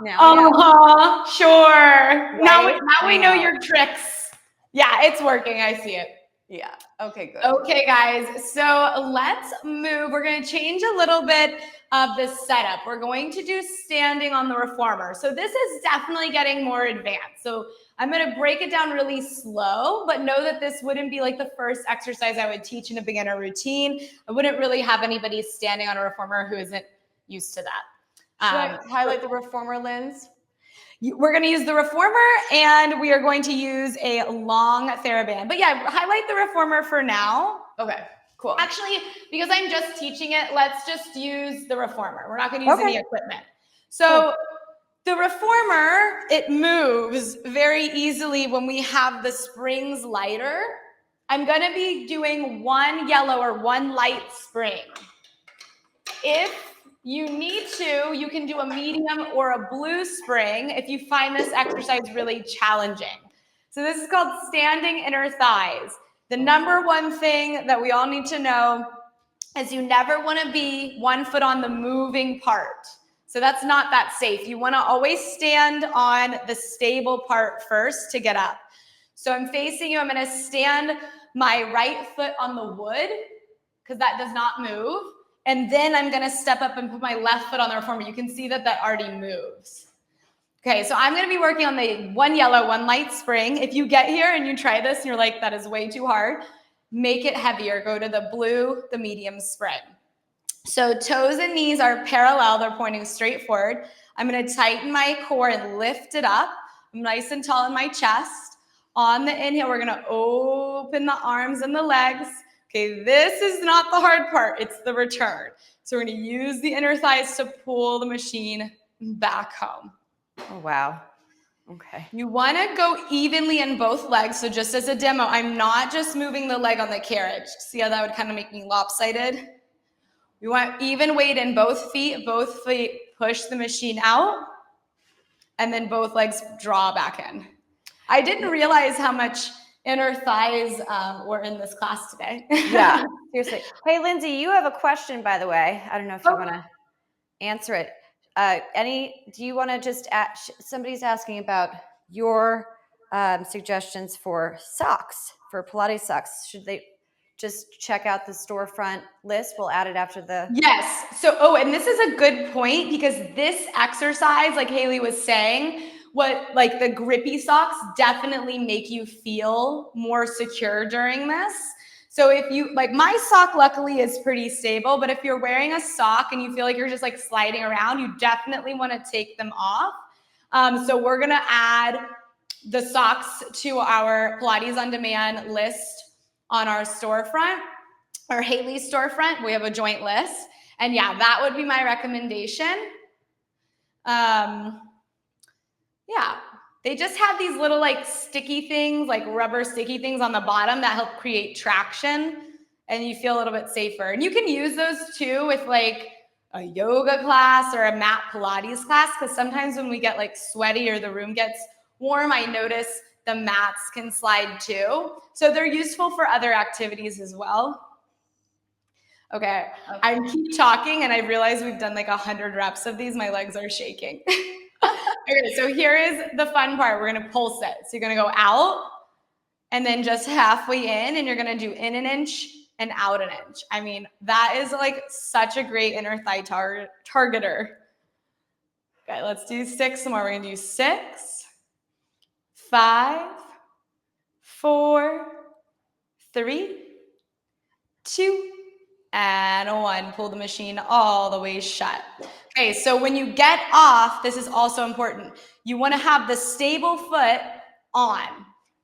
S2: Now, sure. Right? Now we know your tricks. Yeah, it's working. I see it.
S1: Yeah. Okay, good.
S2: Okay, guys. So let's move. We're going to change a little bit of the setup. We're going to do standing on the reformer. So this is definitely getting more advanced. So I'm going to break it down really slow, but know that this wouldn't be like the first exercise I would teach in a beginner routine. I wouldn't really have anybody standing on a reformer who isn't used to that.
S1: Should I highlight the reformer, Linz?
S2: We're going to use the reformer, and we are going to use a long TheraBand. But yeah, highlight the reformer for now.
S1: Okay, cool.
S2: Actually, because I'm just teaching it, let's just use the reformer. We're not going to use any equipment. So the reformer, it moves very easily when we have the springs lighter. I'm going to be doing one yellow or one light spring. If you can do a medium or a blue spring if you find this exercise really challenging. So this is called standing inner thighs. The number one thing that we all need to know is you never want to be one foot on the moving part. So that's not that safe. You want to always stand on the stable part first to get up. So I'm facing you. I'm going to stand my right foot on the wood because that does not move. And then I'm going to step up and put my left foot on the reformer. You can see that already moves. Okay, so I'm going to be working on the one yellow, one light spring. If you get here and you try this and you're like, that is way too hard, make it heavier. Go to the blue, the medium spring. So toes and knees are parallel. They're pointing straight forward. I'm going to tighten my core and lift it up. I'm nice and tall in my chest. On the inhale, we're going to open the arms and the legs. Okay, this is not the hard part. It's the return. So we're going to use the inner thighs to pull the machine back home.
S1: Oh, wow. Okay.
S2: You want to go evenly in both legs. So just as a demo, I'm not just moving the leg on the carriage. See how that would kind of make me lopsided? We want even weight in both feet. Both feet push the machine out. And then both legs draw back in. I didn't realize how much inner thighs were in this class today.
S1: Yeah, seriously. Hey, Lindsay, you have a question, by the way. I don't know if you want to answer it. Do you want to just somebody's asking about your suggestions for socks, for Pilates socks. Should they just check out the storefront list? We'll add it after the.
S2: Yes. So, and this is a good point because this exercise, like Hailey was saying, like the grippy socks definitely make you feel more secure during this. So if you, like my sock luckily is pretty stable, but if you're wearing a sock and you feel like you're just like sliding around, you definitely want to take them off. So we're going to add the socks to our Pilates on Demand list on our storefront, or Hailey's storefront. We have a joint list. And yeah, that would be my recommendation. Yeah, they just have these little like sticky things, like rubber sticky things on the bottom that help create traction and you feel a little bit safer. And you can use those too with like a yoga class or a mat Pilates class, because sometimes when we get like sweaty or the room gets warm, I notice the mats can slide too. So they're useful for other activities as well. Okay, I keep talking and I realize we've done like 100 reps of these. My legs are shaking. Okay, so here is the fun part. We're gonna pulse it. So you're gonna go out and then just halfway in, and you're gonna do in an inch and out an inch. I mean, that is like such a great inner thigh targeter. Okay, let's do 6 more. We're gonna do 6, 5, 4, 3, 2, and 1. Pull the machine all the way shut. Okay, so when you get off, this is also important. You want to have the stable foot on.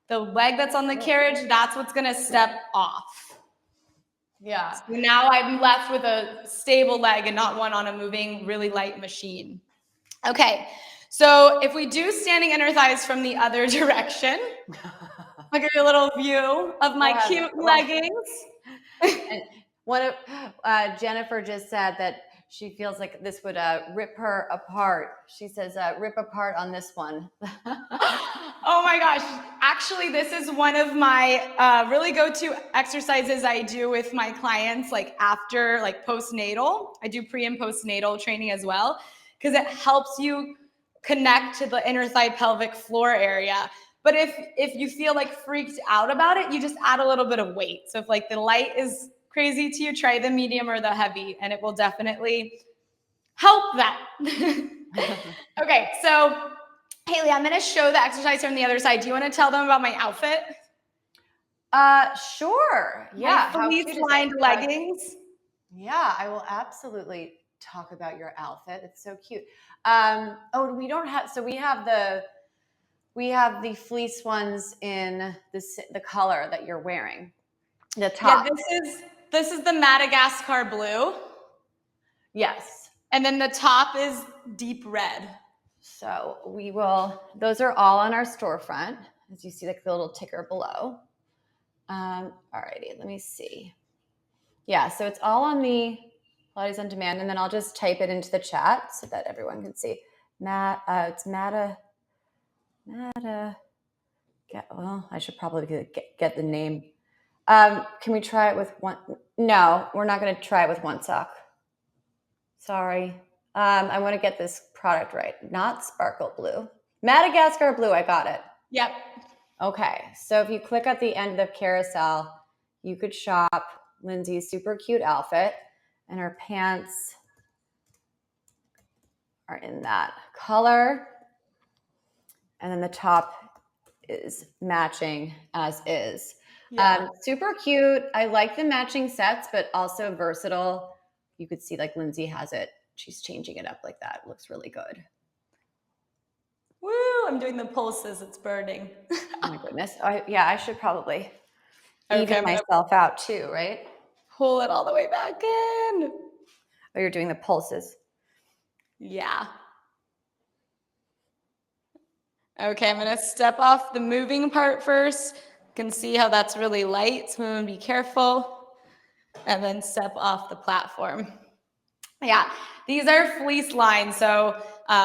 S2: The leg that's on the carriage, that's what's going to step off. Yeah. So now I'm left with a stable leg and not one on a moving, really light machine. Okay, so if we do standing inner thighs from the other direction, I'll give you a little view of my cute leggings.
S1: And one of Jennifer just said that she feels like this would rip her apart. She says, rip apart on this one.
S2: Oh my gosh. Actually, this is one of my really go-to exercises I do with my clients, like after, like postnatal. I do pre and postnatal training as well, because it helps you connect to the inner thigh pelvic floor area. But if you feel like freaked out about it, you just add a little bit of weight. So if like the light is crazy to you, try the medium or the heavy, and it will definitely help that. Okay, so Hailey, I'm going to show the exercise from the other side. Do you want to tell them about my outfit?
S1: Sure. Yeah.
S2: My fleece-lined leggings.
S1: Yeah, I will absolutely talk about your outfit. It's so cute. We don't have. So we have the fleece ones in the color that you're wearing. The top.
S2: Yeah, this is the Madagascar blue.
S1: Yes.
S2: And then the top is deep red.
S1: So those are all on our storefront, as you see like the little ticker below. Alrighty, let me see. Yeah, so it's all on the Pilates on Demand, and then I'll just type it into the chat so that everyone can see. It's Matta. Well, I should probably get the name. Can we try it with one? No, we're not going to try it with one sock. Sorry. I want to get this product right. Not sparkle blue. Madagascar blue. I got it.
S2: Yep.
S1: Okay. So if you click at the end of the carousel, you could shop Lindsay's super cute outfit, and her pants are in that color. And then the top is matching as is.
S2: Yeah.
S1: Super cute. I like the matching sets, but also versatile. You could see like Lindsay has it. She's changing it up like that. It looks really good.
S2: Woo, I'm doing the pulses. It's burning.
S1: Oh my goodness. I should probably even myself out too, right?
S2: Pull it all the way back in.
S1: Oh, you're doing the pulses.
S2: Yeah. Okay, I'm going to step off the moving part first. You can see how that's really light, so I'm going to be careful. And then step off the platform. Yeah, these are fleece lined. So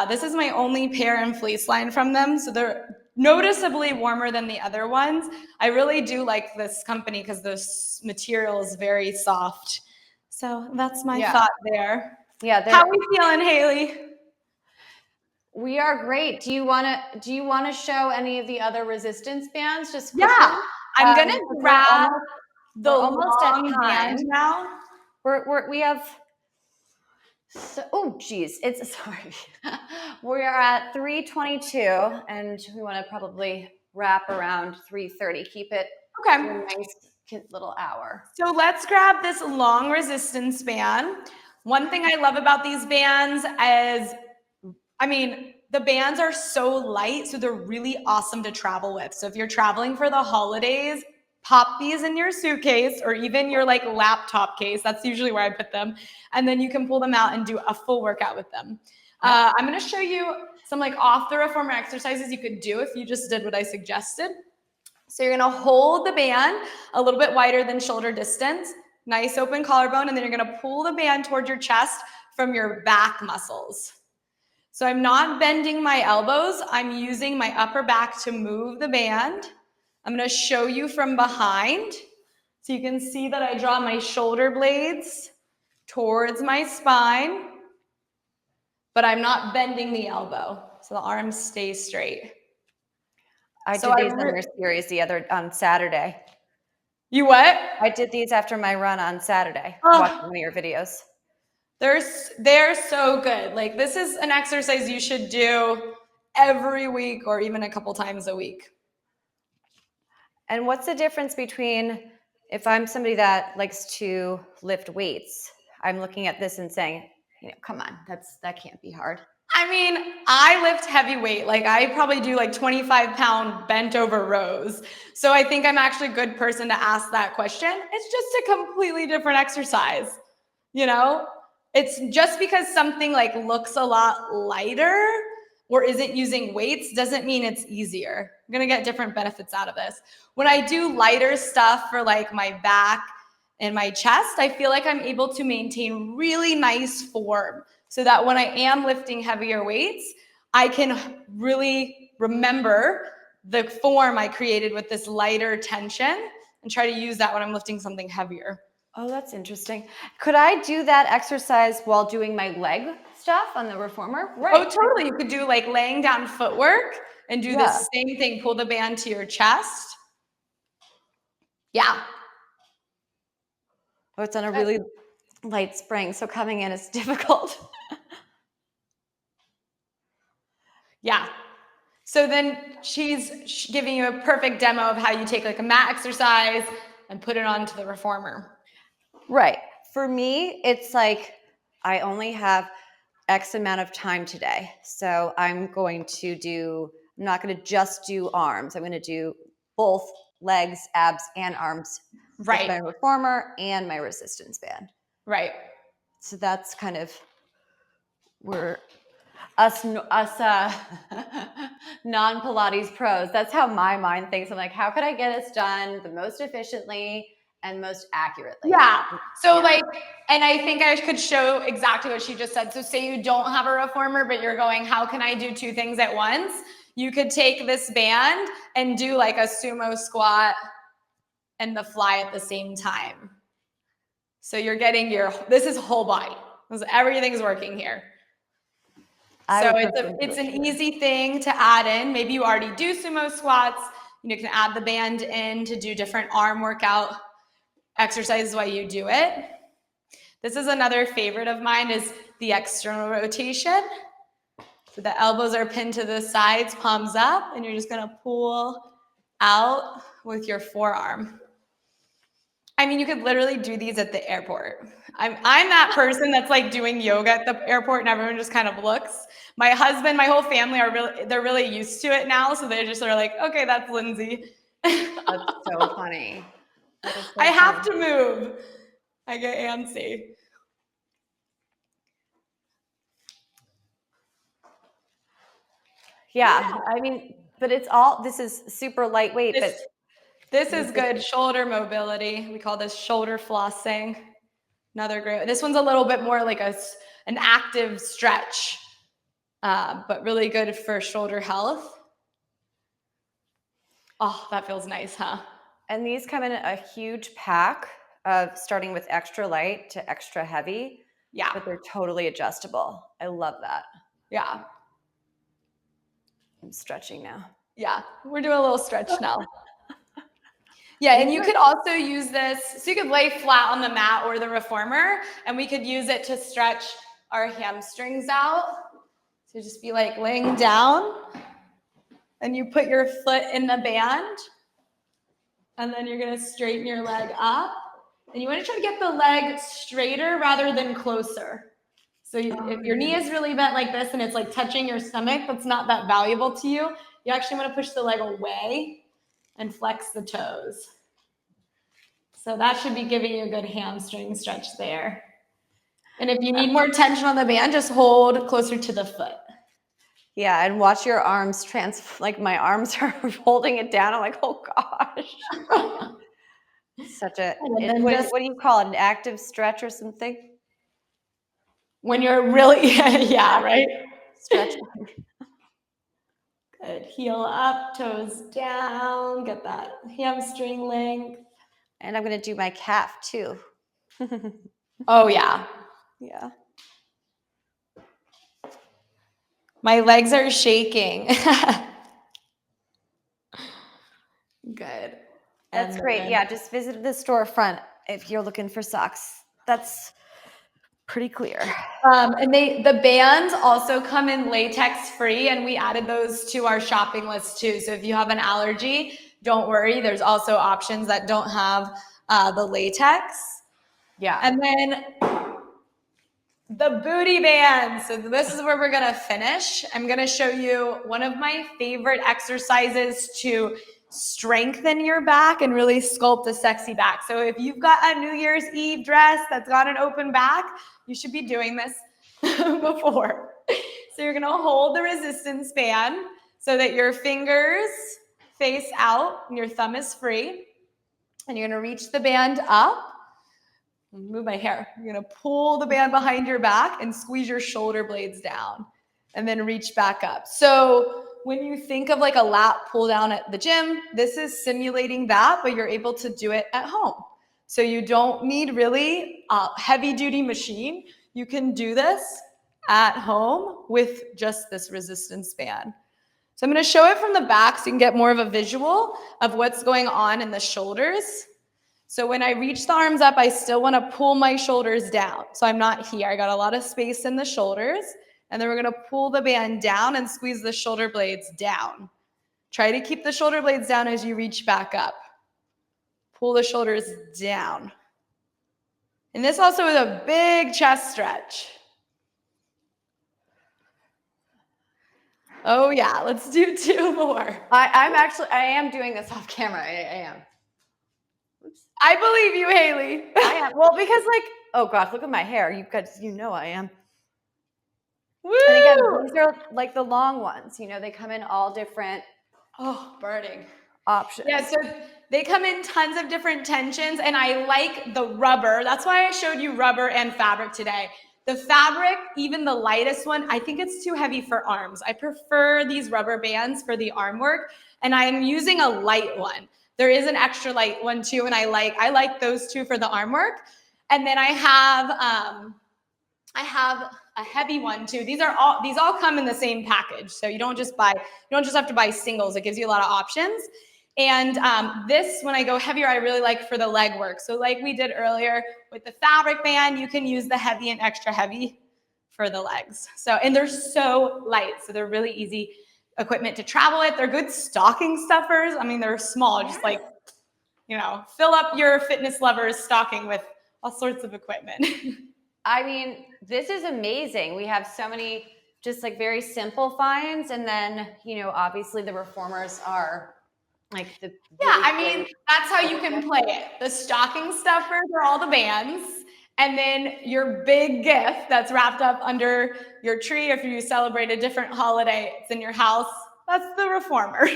S2: this is my only pair in fleece line from them. So they're noticeably warmer than the other ones. I really do like this company because this material is very soft. So that's my thought there.
S1: Yeah.
S2: How are we feeling, Hailey?
S1: We are great. Do you want to show any of the other resistance bands? Just quickly?
S2: Yeah, I'm gonna grab the
S1: almost at
S2: long
S1: time.
S2: band now.
S1: We have. So, oh, geez, sorry. We are at 3:22, and we want to probably wrap around 3:30. Keep it
S2: Okay.
S1: to a nice little hour.
S2: So let's grab this long resistance band. One thing I love about these bands is, the bands are so light, so they're really awesome to travel with. So if you're traveling for the holidays, pop these in your suitcase or even your like laptop case. That's usually where I put them. And then you can pull them out and do a full workout with them. I'm going to show you some like off the reformer exercises you could do if you just did what I suggested. So you're going to hold the band a little bit wider than shoulder distance, nice open collarbone, and then you're going to pull the band towards your chest from your back muscles. So I'm not bending my elbows. I'm using my upper back to move the band. I'm going to show you from behind. So you can see that I draw my shoulder blades towards my spine, but I'm not bending the elbow. So the arms stay straight.
S1: I did these on your series on Saturday.
S2: You what?
S1: I did these after my run on Saturday. Watching one of your videos.
S2: They're so good. Like this is an exercise you should do every week or even a couple times a week.
S1: And what's the difference between if I'm somebody that likes to lift weights? I'm looking at this and saying, come on, that can't be hard.
S2: I lift heavy weight. Like I probably do like 25-pound bent over rows. So I think I'm actually a good person to ask that question. It's just a completely different exercise. It's just because something like looks a lot lighter or isn't using weights doesn't mean it's easier. I'm going to get different benefits out of this. When I do lighter stuff for like my back and my chest, I feel like I'm able to maintain really nice form so that when I am lifting heavier weights, I can really remember the form I created with this lighter tension and try to use that when I'm lifting something heavier.
S1: Oh, that's interesting. Could I do that exercise while doing my leg stuff on the reformer?
S2: Right. Oh, totally. You could do like laying down footwork and do the same thing. Pull the band to your chest. Yeah.
S1: Oh, it's on a really light spring, so coming in is difficult.
S2: Yeah. So then she's giving you a perfect demo of how you take like a mat exercise and put it onto the reformer.
S1: Right. For me, it's like I only have X amount of time today. So I'm not going to just do arms. I'm going to do both legs, abs, and arms.
S2: Right.
S1: With my reformer and my resistance band.
S2: Right.
S1: So that's kind of where us non-Pilates pros, that's how my mind thinks. I'm like, how could I get this done the most efficiently and most accurately?
S2: Yeah. So like And I think I could show exactly what she just said. So say you don't have a reformer, but you're going, how can I do two things at once? You could take this band and do like a sumo squat and the fly at the same time. So you're getting this is whole body. Everything's working here. So it's an easy thing to add in. Maybe you already do sumo squats. You can add the band in to do different arm workout exercises while you do it. This is another favorite of mine is the external rotation. So the elbows are pinned to the sides, palms up, and you're just gonna pull out with your forearm. I mean, you could literally do these at the airport. I'm that person that's like doing yoga at the airport and everyone just kind of looks. My husband, my whole family they're really used to it now. So they just are like, okay, that's Lindsay.
S1: That's so funny.
S2: I have to move. I get antsy.
S1: Yeah. I mean, but this is super lightweight, but
S2: this is good shoulder mobility. We call this shoulder flossing. Another great. This one's a little bit more like an active stretch, but really good for shoulder health. Oh, that feels nice, huh?
S1: And these come in a huge pack of starting with extra light to extra heavy.
S2: Yeah.
S1: But they're totally adjustable. I love that.
S2: Yeah.
S1: I'm stretching now.
S2: Yeah. We're doing a little stretch now. Yeah, and you could also use this, so you could lay flat on the mat or the reformer, and we could use it to stretch our hamstrings out. So just be like laying down, and you put your foot in the band, and then you're gonna straighten your leg up. And you wanna try to get the leg straighter rather than closer. So if your knee is really bent like this and it's like touching your stomach, that's not that valuable to you. You actually wanna push the leg away and flex the toes. So that should be giving you a good hamstring stretch there. And if you need more tension on the band, just hold closer to the foot.
S1: Yeah, and watch your arms like my arms are holding it down. I'm like, oh gosh. Such a, what do you call it, an active stretch or something?
S2: When you're really, yeah, right?
S1: Stretching.
S2: Good. Heel up, toes down, get that hamstring length.
S1: And I'm going to do my calf too.
S2: Oh, yeah.
S1: Yeah.
S2: My legs are shaking. Good.
S1: That's great. Yeah, just visit the storefront if you're looking for socks. That's pretty clear.
S2: And the bands also come in latex free, and we added those to our shopping list too. So if you have an allergy, don't worry. There's also options that don't have the latex.
S1: Yeah.
S2: And then the booty band. So this is where we're going to finish. I'm going to show you one of my favorite exercises to strengthen your back and really sculpt a sexy back. So if you've got a New Year's Eve dress that's got an open back, you should be doing this before. So you're going to hold the resistance band so that your fingers face out and your thumb is free. And you're going to reach the band up. Move my hair. You're going to pull the band behind your back and squeeze your shoulder blades down and then reach back up. So when you think of like a lat pull down at the gym, this is simulating that, but you're able to do it at home. So you don't need really a heavy duty machine. You can do this at home with just this resistance band. So I'm going to show it from the back so you can get more of a visual of what's going on in the shoulders. So when I reach the arms up, I still want to pull my shoulders down. So I'm not here. I got a lot of space in the shoulders. And then we're going to pull the band down and squeeze the shoulder blades down. Try to keep the shoulder blades down as you reach back up. Pull the shoulders down. And this also is a big chest stretch. Oh yeah, let's do two more.
S1: I am doing this off camera. I am.
S2: Oops. I believe you, Hailey.
S1: I am. Well, because like, oh gosh, look at my hair. You know I am.
S2: Woo!
S1: And again, these are like the long ones. They come in all different.
S2: Oh, burning.
S1: options.
S2: Yeah, so they come in tons of different tensions, and I like the rubber. That's why I showed you rubber and fabric today. The fabric, even the lightest one, I think it's too heavy for arms. I prefer these rubber bands for the arm work, and I'm using a light one. There is an extra light one too, and I like those two for the arm work. And then I have a heavy one too. These all come in the same package. So you don't just have to buy singles. It gives you a lot of options. And this, when I go heavier, I really like for the leg work. So like we did earlier with the fabric band, you can use the heavy and extra heavy for the legs. So, and they're so light. So they're really easy equipment to travel with. They're good stocking stuffers. I mean, they're small, just like, fill up your fitness lover's stocking with all sorts of equipment.
S1: I mean, this is amazing. We have so many just like very simple finds. And then, obviously the reformers are like the
S2: that's how you can play it. The stocking stuffers are all the bands, and then your big gift that's wrapped up under your tree, if you celebrate a different holiday, it's in your house, that's the reformer.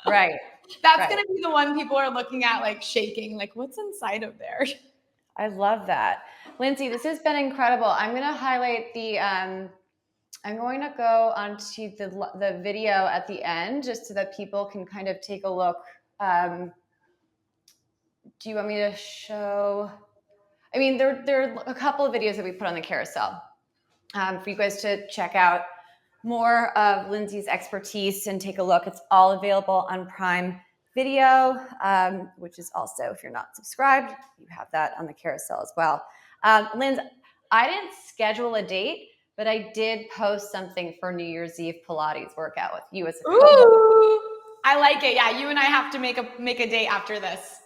S1: Right.
S2: That's going to be the one people are looking at like shaking, like what's inside of there?
S1: I love that. Lindsay, this has been incredible. I'm going to highlight I'm going to go onto the video at the end just so that people can kind of take a look. Do you want me to show? I mean, there are a couple of videos that we put on the carousel for you guys to check out more of Lindsay's expertise and take a look. It's all available on Prime Video, which is also, if you're not subscribed, you have that on the carousel as well. Linz, I didn't schedule a date, but I did post something for New Year's Eve Pilates workut with you as a co-host.
S2: Ooh, I like it. Yeah, you and I have to make a date after this.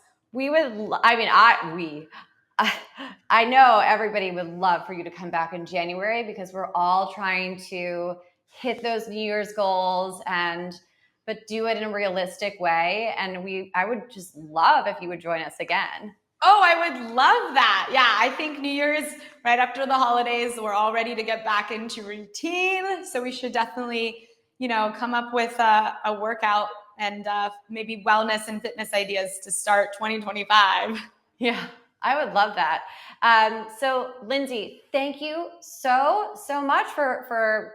S1: I know everybody would love for you to come back in January because we're all trying to hit those New Year's goals but do it in a realistic way. And I would just love if you would join us again.
S2: Oh, I would love that. Yeah, I think New Year's right after the holidays, we're all ready to get back into routine. So we should definitely, come up with a workout and maybe wellness and fitness ideas to start 2025.
S1: Yeah, I would love that. So Lindsay, thank you so much for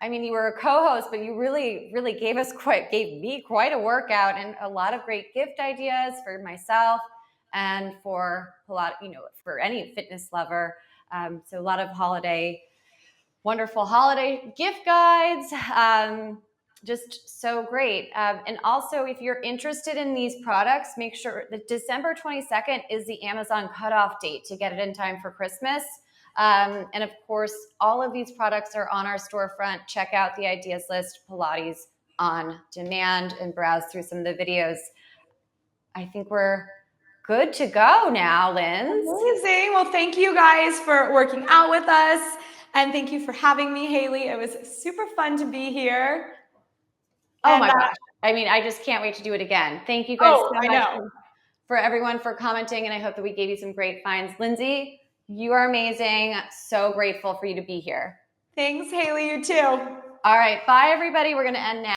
S1: you were a co-host, but you really, really gave me quite a workout and a lot of great gift ideas for myself and for a lot, for any fitness lover. So a lot of wonderful holiday gift guides. Just so great. And also, if you're interested in these products, make sure that December 22nd is the Amazon cutoff date to get it in time for Christmas. And of course, all of these products are on our storefront. Check out the ideas list, Pilates on demand, and browse through some of the videos. I think we're good to go now, Linz.
S2: Amazing. Well, thank you guys for working out with us. And thank you for having me, Hailey. It was super fun to be here.
S1: Oh my gosh. I just can't wait to do it again. Thank you guys so much for everyone for commenting. And I hope that we gave you some great finds. Lindsay, you are amazing. So grateful for you to be here.
S2: Thanks, Hailey. You too.
S1: All right. Bye, everybody. We're going to end now.